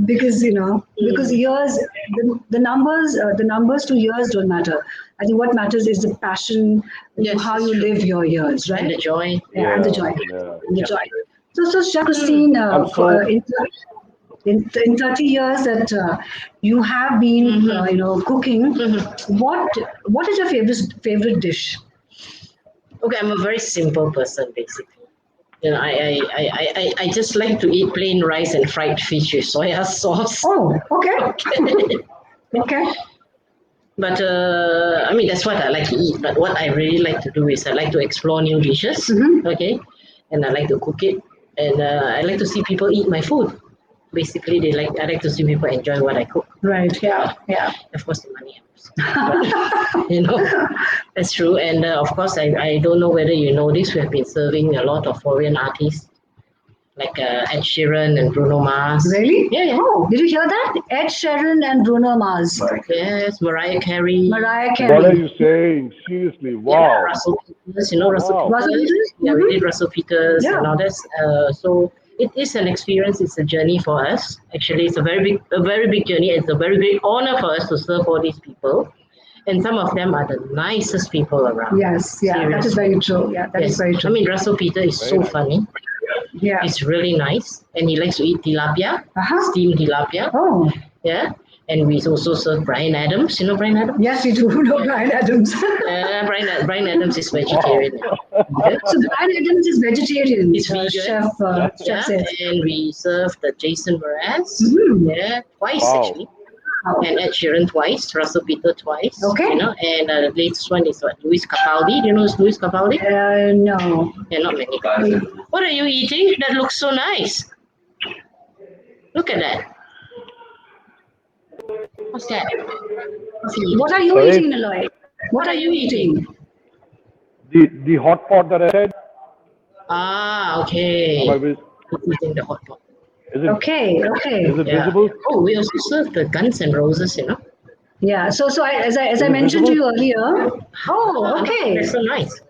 because years the numbers to years don't matter. I think what matters is the passion, Yes, how that's you true. live your years, And the right? joy. Yeah, and the joy, Yeah. and the joy. So Chef Christine, I'm so- in 30 years that you have been cooking, what is your favorite dish? Okay, I'm a very simple person basically. I just like to eat plain rice and fried fish with soya sauce. Oh, okay. Okay. But I mean that's what I like to eat. But what I really like to do is I like to explore new dishes. Mhm. Okay, and I like to cook it, and I like to see people eat my food. Basically, I like to see people enjoy what I cook. Right. Yeah. Yeah. Of course, the money helps. But, that's true. And of course, I don't know whether you know this. We have been serving a lot of foreign artists like Ed Sheeran and Bruno Mars. Really? Yeah, yeah. Oh, did you hear that? Ed Sheeran and Bruno Mars. Yes, Mariah Carey. Mariah What are Carey. you saying? Seriously, Yeah, wow. Russell Peters. You know Russell Wow. Peters? Russell Peters? Yeah, we did Russell Peters Yeah. and all this. So it is an experience. It's a journey for us. Actually, it's a very big journey. It's a very great honor for us to serve all these people. And some of them are the nicest people around. Yes. Yeah. That is very true. Yeah. That is Yes. very I true. mean, Russell Peters is Very so nice. funny. Yeah. It's really nice. And he likes to eat tilapia, Uh-huh. steamed tilapia. Oh. Yeah. And we also serve Brian Adams. You know Brian Adams? Yes, we do know Brian Adams. Brian Adams is vegetarian. Okay. So Brian Adams is vegetarian. He's vegan. Chef Yeah, says. and we served the Jason Mraz, Mhm. yeah, twice Wow. actually, and Ed Sheeran twice, Russell Peters twice. Okay. You know, and the latest one is what Luis Capaldi. Do you know Luis Capaldi? No. Yeah, not many. What are you eating? That looks so nice. Look at that. What's that? What's he eating? What are you Sorry? eating, Niloy? What are you eating? The hot pot that I said. Ah, okay. Am I vis- He's eating the hot pot. Is it Okay. Okay. is it Yeah. visible? Oh, we also serve the Guns and Roses, you know. Yeah. So as I it mentioned to you visible? earlier. Oh, okay. That's so nice.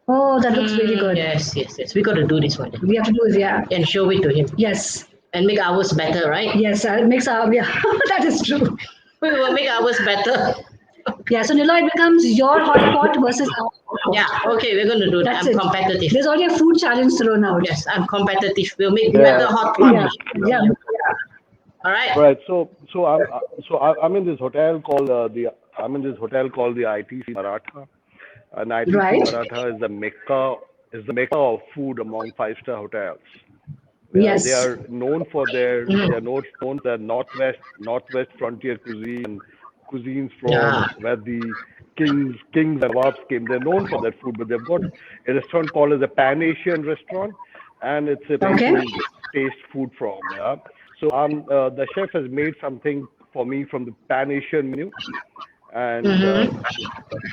Oh, that looks really good. Yes, yes, yes. We got to do this one We have to do is and show it to him Yes. and make ours better, right? Yes. It makes our that is true. We will make ours better. Yeah. So Niloy, it becomes your hot pot versus our hot pot. Yeah, okay, we're going to do that. That's I'm it. competitive. There's already a food challenge thrown out. Yes, I'm competitive. We'll make Yeah. better hot pot. Yeah. Yeah. All right. Right. I'm in this hotel called the ITC Maratha, and ITC Right. Maratha is the mecca of food among five-star hotels. Yeah, Yes. they are known for their northwest frontier cuisines from Yeah. where the kings and nawabs came. They're known for that food, but they've got a restaurant called as a Pan Asian restaurant, and it's a place Okay. to taste food from. Yeah. So the chef has made something for me from the Pan Asian menu, and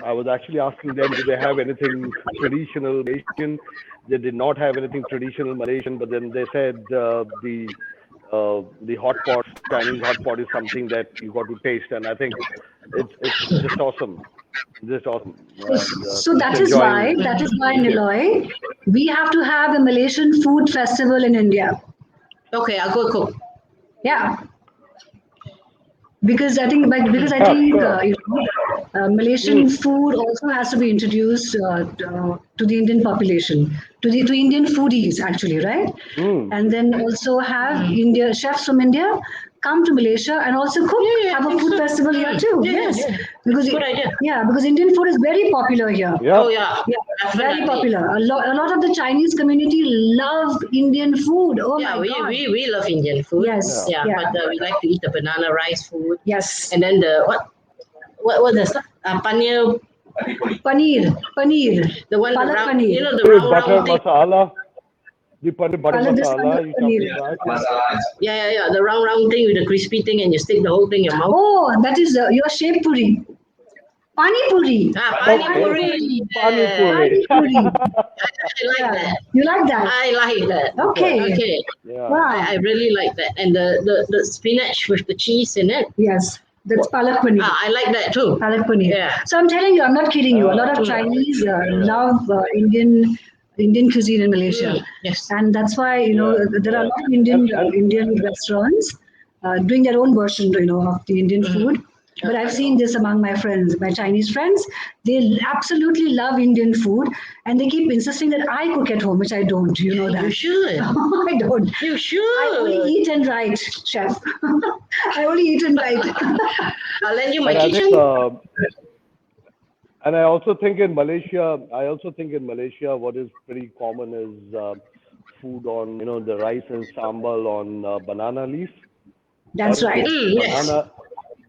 I was actually asking them, do they have anything traditional Malaysian? They did not have anything traditional Malaysian, but then they said the hot pot, Chinese hot pot, is something that you got to taste, and I think it's just awesome. Just awesome. And, So that is why, Niloy, we have to have a Malaysian food festival in India. Okay, I'll go cook. Yeah. Because I think, sure. Malaysian food also has to be introduced to the Indian population, to Indian foodies actually, right? And then also have India chefs from India come to Malaysia and also cook, have a food festival here too. Yes, because Good idea. because Indian food is very popular here. Yeah. Oh yeah, Very definitely. popular. A lot of the Chinese community love Indian food. Oh Yeah, my God. we love Indian food. Yes, Yeah, yeah. but we like to eat the banana rice food. Yes. And then the what the stuff? Paneer, Paneer. the one the Palak round, paneer. you know, the Hey, round butter thing. masala. The butter Palak, this masala palak you paneer. talking about? Yeah. The round thing with the crispy thing, and you stick the whole thing in your mouth. Oh, that is your shape puri. Pani puri. Pani Okay. puri. Pani Yeah. puri. Pani puri. I like Yeah. that. You like that? I like that. Okay. Okay. Yeah. Wow. I really like that. And the spinach with the cheese in it. Yes. That's palak paneer. I like that too. Palak paneer. Yeah. So I'm telling you, I'm not kidding you. A lot of Chinese love Indian cuisine in Malaysia. Yes. And that's why there are a lot of Indian restaurants doing their own version of the Indian food. But I've seen this among my friends, my Chinese friends. They absolutely love Indian food, and they keep insisting that I cook at home, which I don't. You know that. You should. I don't. You I should. only eat and write, chef. I only eat and write. I'll lend you my And I kitchen. think, and I also think in Malaysia, what is pretty common is food on, the rice and sambal on banana leaf. That's right. Yes.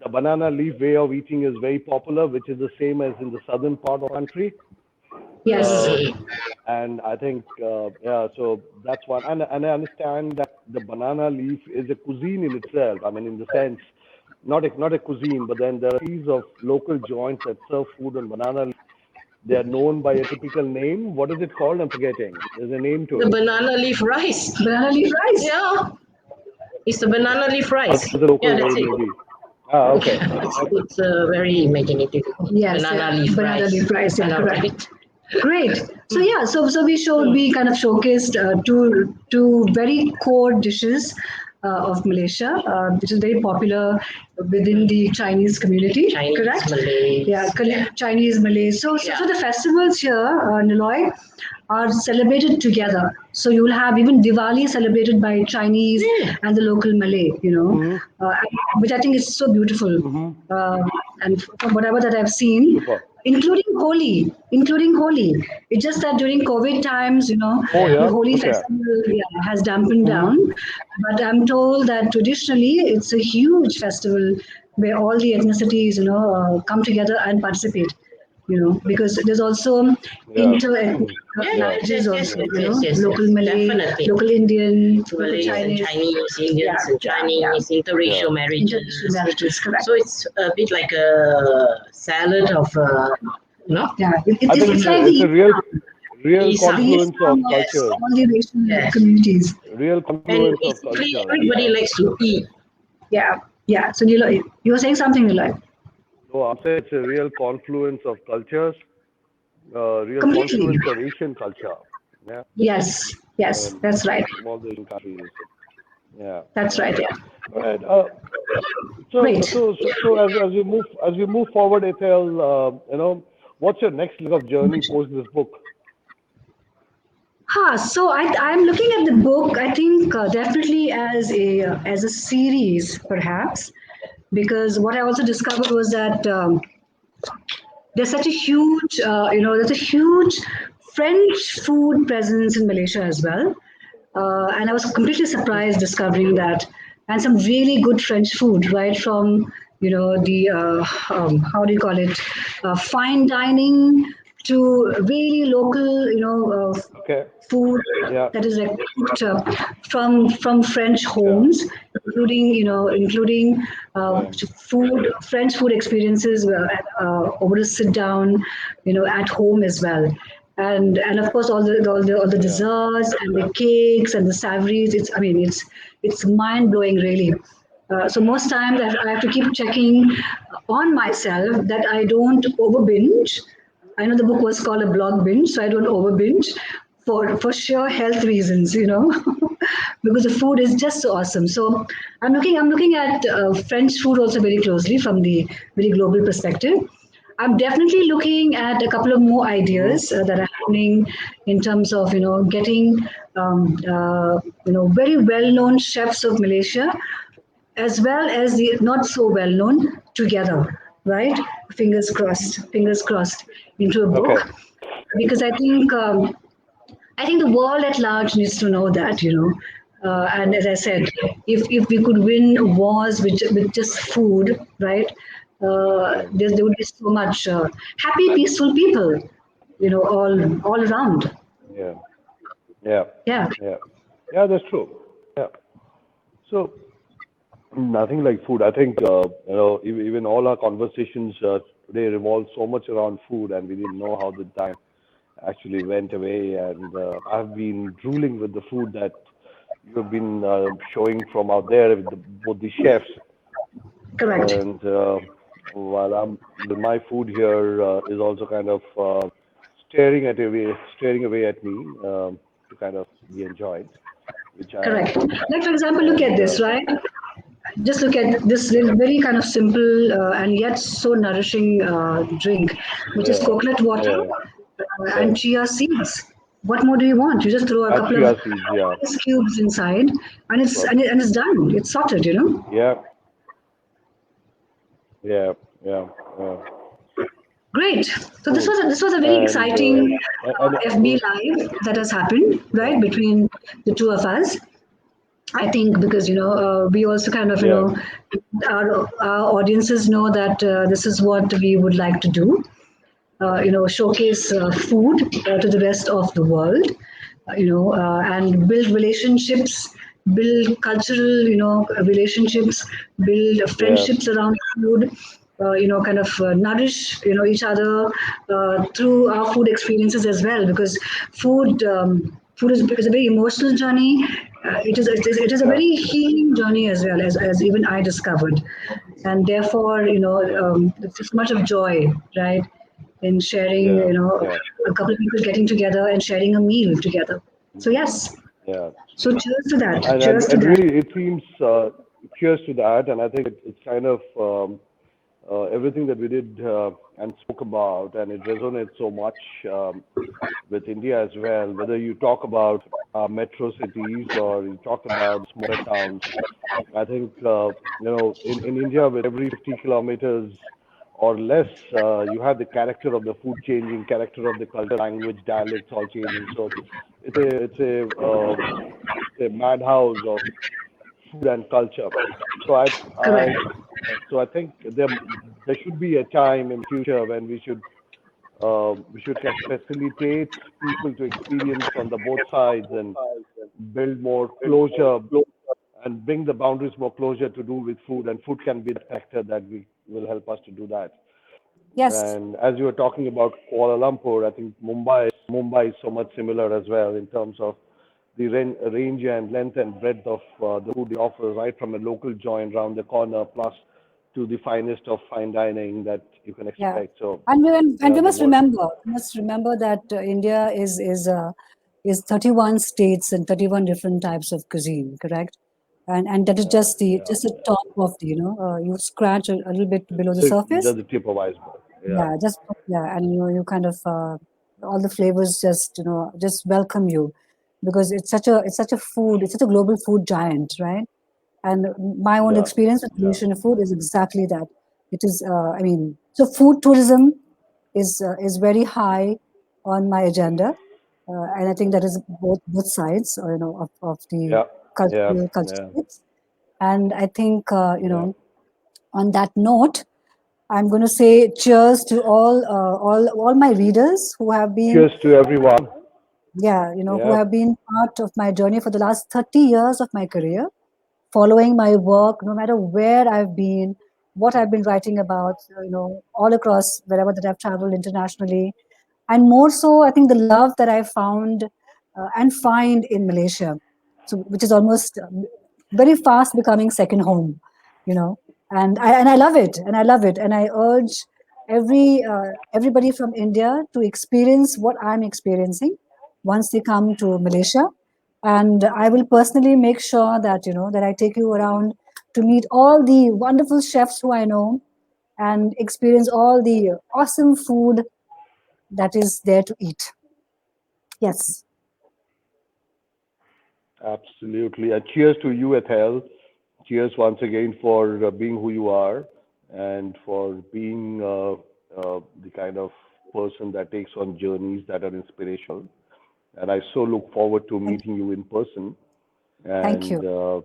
The banana leaf way of eating is very popular, which is the same as in the southern part of the country. Yes. And I think, so that's one. And I understand that the banana leaf is a cuisine in itself. I mean, in the sense, not a cuisine, but then there are series of local joints that serve food on banana leaf. They are known by a typical name. What is it called? I'm forgetting. There's a name to The it. banana leaf rice. Banana leaf rice. Yeah. It's the banana leaf rice. What's the local Yeah, that's name, it. maybe? Ah, okay. It's very imaginative. Yes. Banana leaf Banana rice. leaf rice. Yeah, I know, correct. right? Great. So yeah, so we kind of showcased two very core dishes of Malaysia, which is very popular within the Chinese community. Chinese, correct? Malays. Yeah, Chinese, Malay. So the festivals here, Niloy, are celebrated together. So you will have even Diwali celebrated by Chinese and the local Malay, which I think is so beautiful. And from whatever that I've seen, Super. including Holi. It's just that during COVID times, Oh, yeah? the Holi Okay. festival has dampened down. But I'm told that traditionally it's a huge festival where all the ethnicities, come together and participate. Because there's also inter-ethnic marriages also, yes, local Malay, definitely. local Indian, local Malays and Chinese. Chinese, Indians and Chinese, interracial marriages. Interracial marriages, correct. So it's a bit like a salad of, Yeah, I think it's like it's a real Islam. confluence of yes, cultures. all the racial Yes. communities. Real And confluence of basically culture. everybody likes to eat. Yeah. So you were saying something, Niloy? So I'm saying it's a real confluence of cultures, real Completely. confluence of Asian culture. Yeah, Yes, that's right. from all the Asian countries. Yeah. That's right. Yeah. All right. Great. So as we move forward, Ethel, what's your next leg of journey post this book? So I'm looking at the book. I think definitely as a series, perhaps, because what I also discovered was that there's such a huge, there's a huge French food presence in Malaysia as well. And I was completely surprised discovering that, and some really good French food, right from the how do you call it, fine dining to really local, Okay. food Yeah. that is like cooked from French homes, including French food experiences over a sit down, at home as well. And of course all the desserts and the cakes and the savories. It's mind blowing really. So most times I have to keep checking on myself that I don't over binge. I know the book was called a blog binge, so I don't over binge for sure health reasons, because the food is just so awesome. So I'm looking at French food also very closely from the very global perspective. I'm definitely looking at a couple of more ideas that are happening in terms of getting very well-known chefs of Malaysia as well as the not so well-known together, right? Fingers crossed into a Okay. book because I think the world at large needs to know that, and as I said, if we could win wars with just food, right? There would be so much happy, peaceful people, all around. Yeah. Yeah. Yeah, Yeah. Yeah, that's true. Yeah. So nothing like food. I think even all our conversations today revolve so much around food, and we didn't know how the time actually went away. And I've been drooling with the food that you've been showing from out there with both the chefs. correct. And while my food here is also kind of staring away at me to kind of be enjoyed, which I am. Correct. Like, for example, look at And this, right? Just look at this very kind of simple and yet so nourishing drink, which is yeah, coconut water yeah, yeah. and chia seeds. What more do you want? You just throw a And couple of chia seeds, yeah. ice cubes inside, and Well, it's done. It's sorted. yeah, yeah, yeah, yeah. Great. So this Cool. was a very And exciting and FB live that has happened, yeah, right, between the two of us. I think because we also kind of yeah, our audiences know that this is what we would like to do. Showcase food to the rest of the world. And build relationships, build cultural relationships, build yeah, friendships around food. Kind of nourish each other through our food experiences as well because food is a very emotional journey. It is a yeah, very healing journey as well as even I discovered, and therefore yeah, there's so much of joy, right, in sharing yeah, yeah, a couple of people getting together and sharing a meal together. So yes, yeah. so cheers to that. And and Cheers to and that. really, it seems cheers to that. And I think it's kind of everything that we did and spoke about, and it resonates so much with India as well. Whether you talk about metro cities or you talk about smaller towns, I think in India, with every 50 kilometers or less, you have the character of the food changing, character of the culture, language, dialects all changing. So it's a madhouse of food and culture. So Correct. I think there should be a time in the future when we should facilitate people to experience on the both sides and build more closure and bring the boundaries more closer to do with food, and food can be the factor that we will help us to do that. Yes. And as you were talking about Kuala Lumpur, I think Mumbai is so much similar as well in terms of the range and length and breadth of the food they offer, right from a local joint around the corner, plus to the finest of fine dining that you can Yeah. expect. So, And we the must more, remember that India is 31 states and 31 different types of cuisine, correct? And that is yeah, yeah, just the yeah. top of the you scratch a little bit below the surface. Just the tip of iceberg. Yeah, Yeah, and you kind of all the flavors just welcome you because it's such a food, it's such a global food giant, right? And my own yeah, experience with yeah, Malaysian food is exactly that. It is, I mean, so food tourism is very high on my agenda, and I think that is both sides, of the yeah, yeah, cultural yeah, bits. And I think yeah. on that note, I'm going to say cheers to all my readers who have been, Cheers to everyone. yeah, who Yeah, have been part of my journey for the last 30 years of my career, following my work, no matter where I've been, what I've been writing about, all across wherever that I've traveled internationally, and more so, I think the love that I found and find in Malaysia, so which is almost very fast becoming second home, you know, and I love it, and I urge everybody from India to experience what I'm experiencing once they come to Malaysia, and I will personally make sure that that I take you around to meet all the wonderful chefs who I know, and experience all the awesome food that is there to eat. Yes. Absolutely. And cheers to you, Ethel. Cheers once again for being who you are and for being the kind of person that takes on journeys that are inspirational. And I so look forward to Thank, meeting you in person. thank you.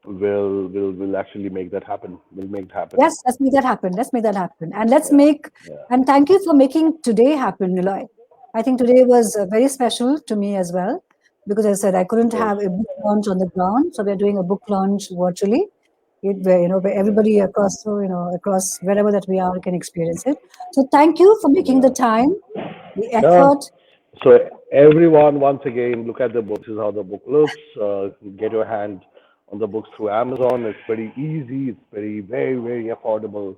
And we'll actually make that happen. We'll make it happen. Yes, let's make that happen. Let's make that happen. And Yeah. Yeah. and thank you for making today happen, Niloy. I think today was very special to me as well, because I said I couldn't Yes. have a book launch on the ground. So we're doing a book launch virtually, where, where Yeah. everybody across, across wherever that we are can experience it. So thank you for making the Yeah. time, the Yeah. effort. So everyone, once again, look at the book. This is how the book looks. Get your hand on the books through Amazon. It's very easy. It's very affordable.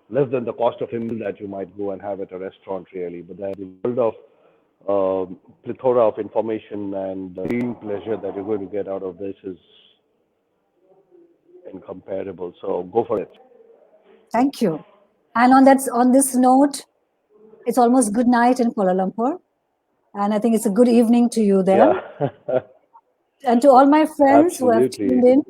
Less than the cost of a meal that you might go and have at a restaurant, really. But there's a world of plethora of information and reading pleasure that you're going to get out of this is incomparable. So go for it. Thank you. And on this note, it's almost good night in Kuala Lumpur, and I think it's a good evening to you Yeah. then. And to all my friends who have tuned Absolutely. in,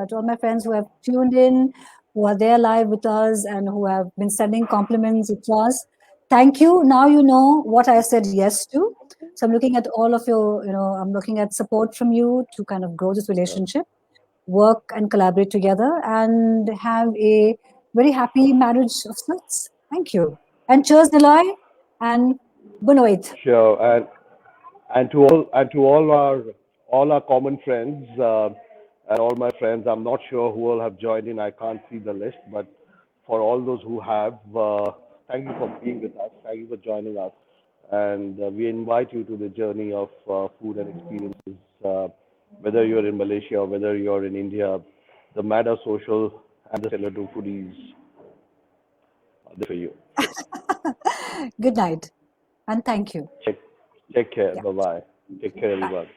to all my friends who have tuned in, who are there live with us, and who have been sending compliments across. Thank you. Now you know what I said yes to. So I'm looking at all of your, I'm looking at support from you to kind of grow this Yeah. relationship, work and collaborate together, and have a very happy marriage of sorts. Thank you. And cheers, Niloy, and Bunoit. Sure. And to all our common friends and all my friends, I'm not sure who all have joined in. I can't see the list, but for all those who have, thank you for being with us. Thank you for joining us, and we invite you to the journey of food and experiences. Whether you're in Malaysia or whether you're in India, the Mada Social and the Stiletto Foodies are there for you. Good night, and thank you. Take, take care. Yeah. Bye bye. Take care, Bye. everyone.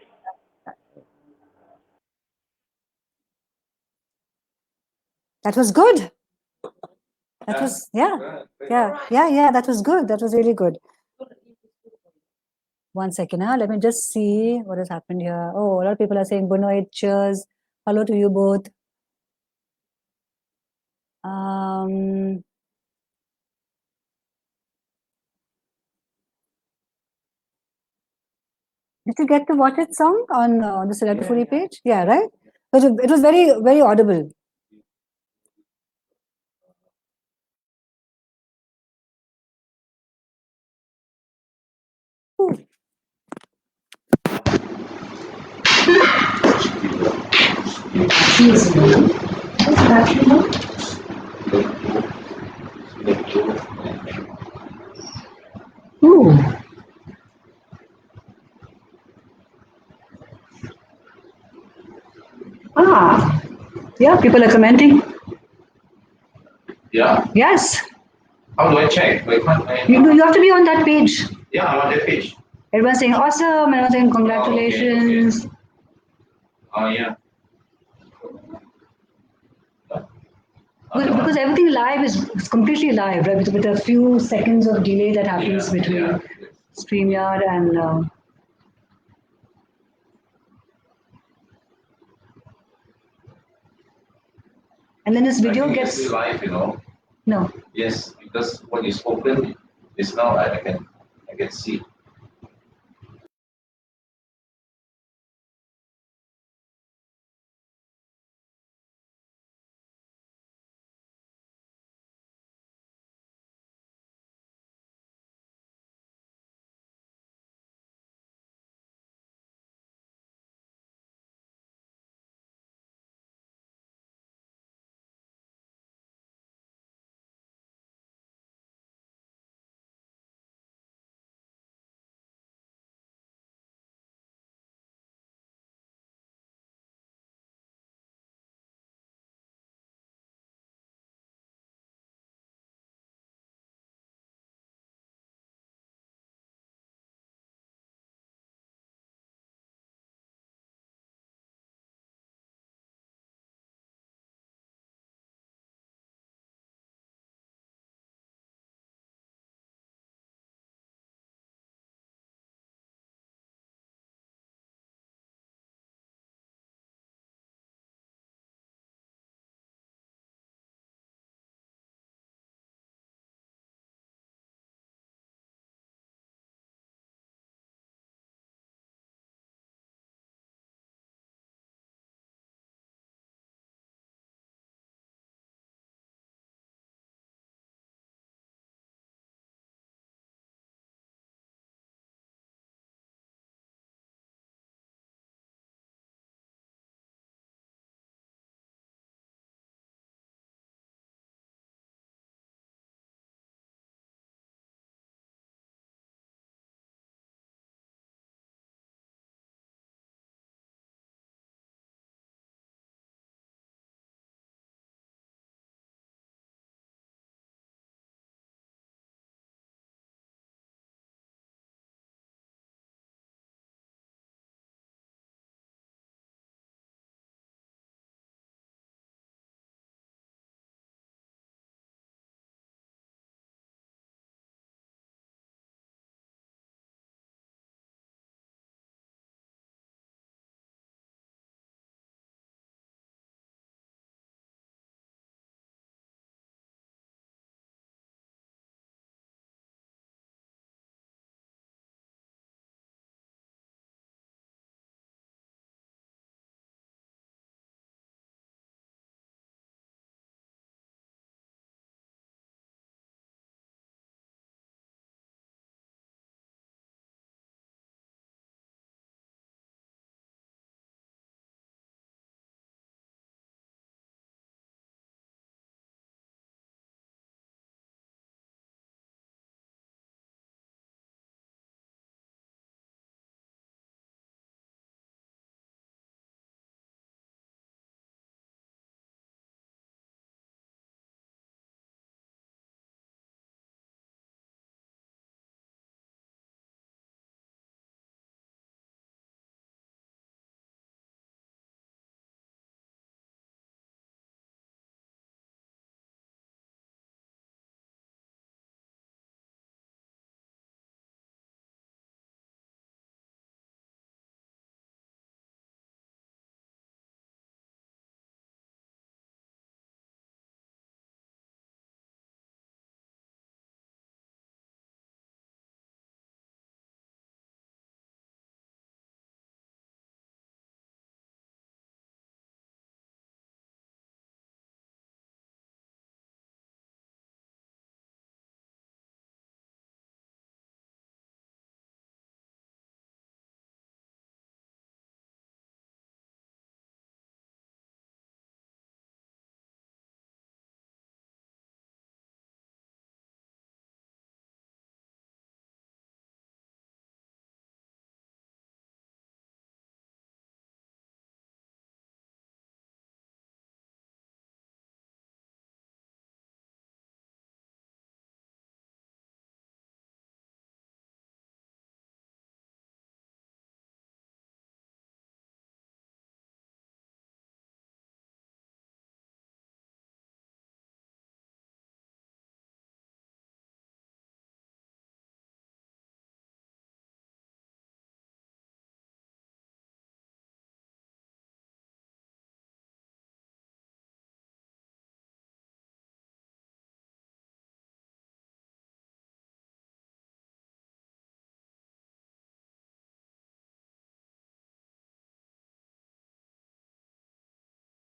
That was good. That was, yeah. That was good. That was really good. 1 second, huh? Let me just see what has happened here. Oh, a lot of people are saying Bunoit, cheers. Hello to you both. Um, did you get to watch it song on the Stiletto Foodie page? Yeah, right? It was very audible. Ooh. Ooh. Ah, yeah, people are commenting. Yeah. Yes, How do I check? Like, you have to be on that page. yeah, I'm on that page. Everyone's saying awesome, everyone's saying congratulations. Oh, yeah. Because everything live is completely live, right? With a few seconds of delay that happens between StreamYard and then this video gets live, no. Yes, because what is spoken is now I can see.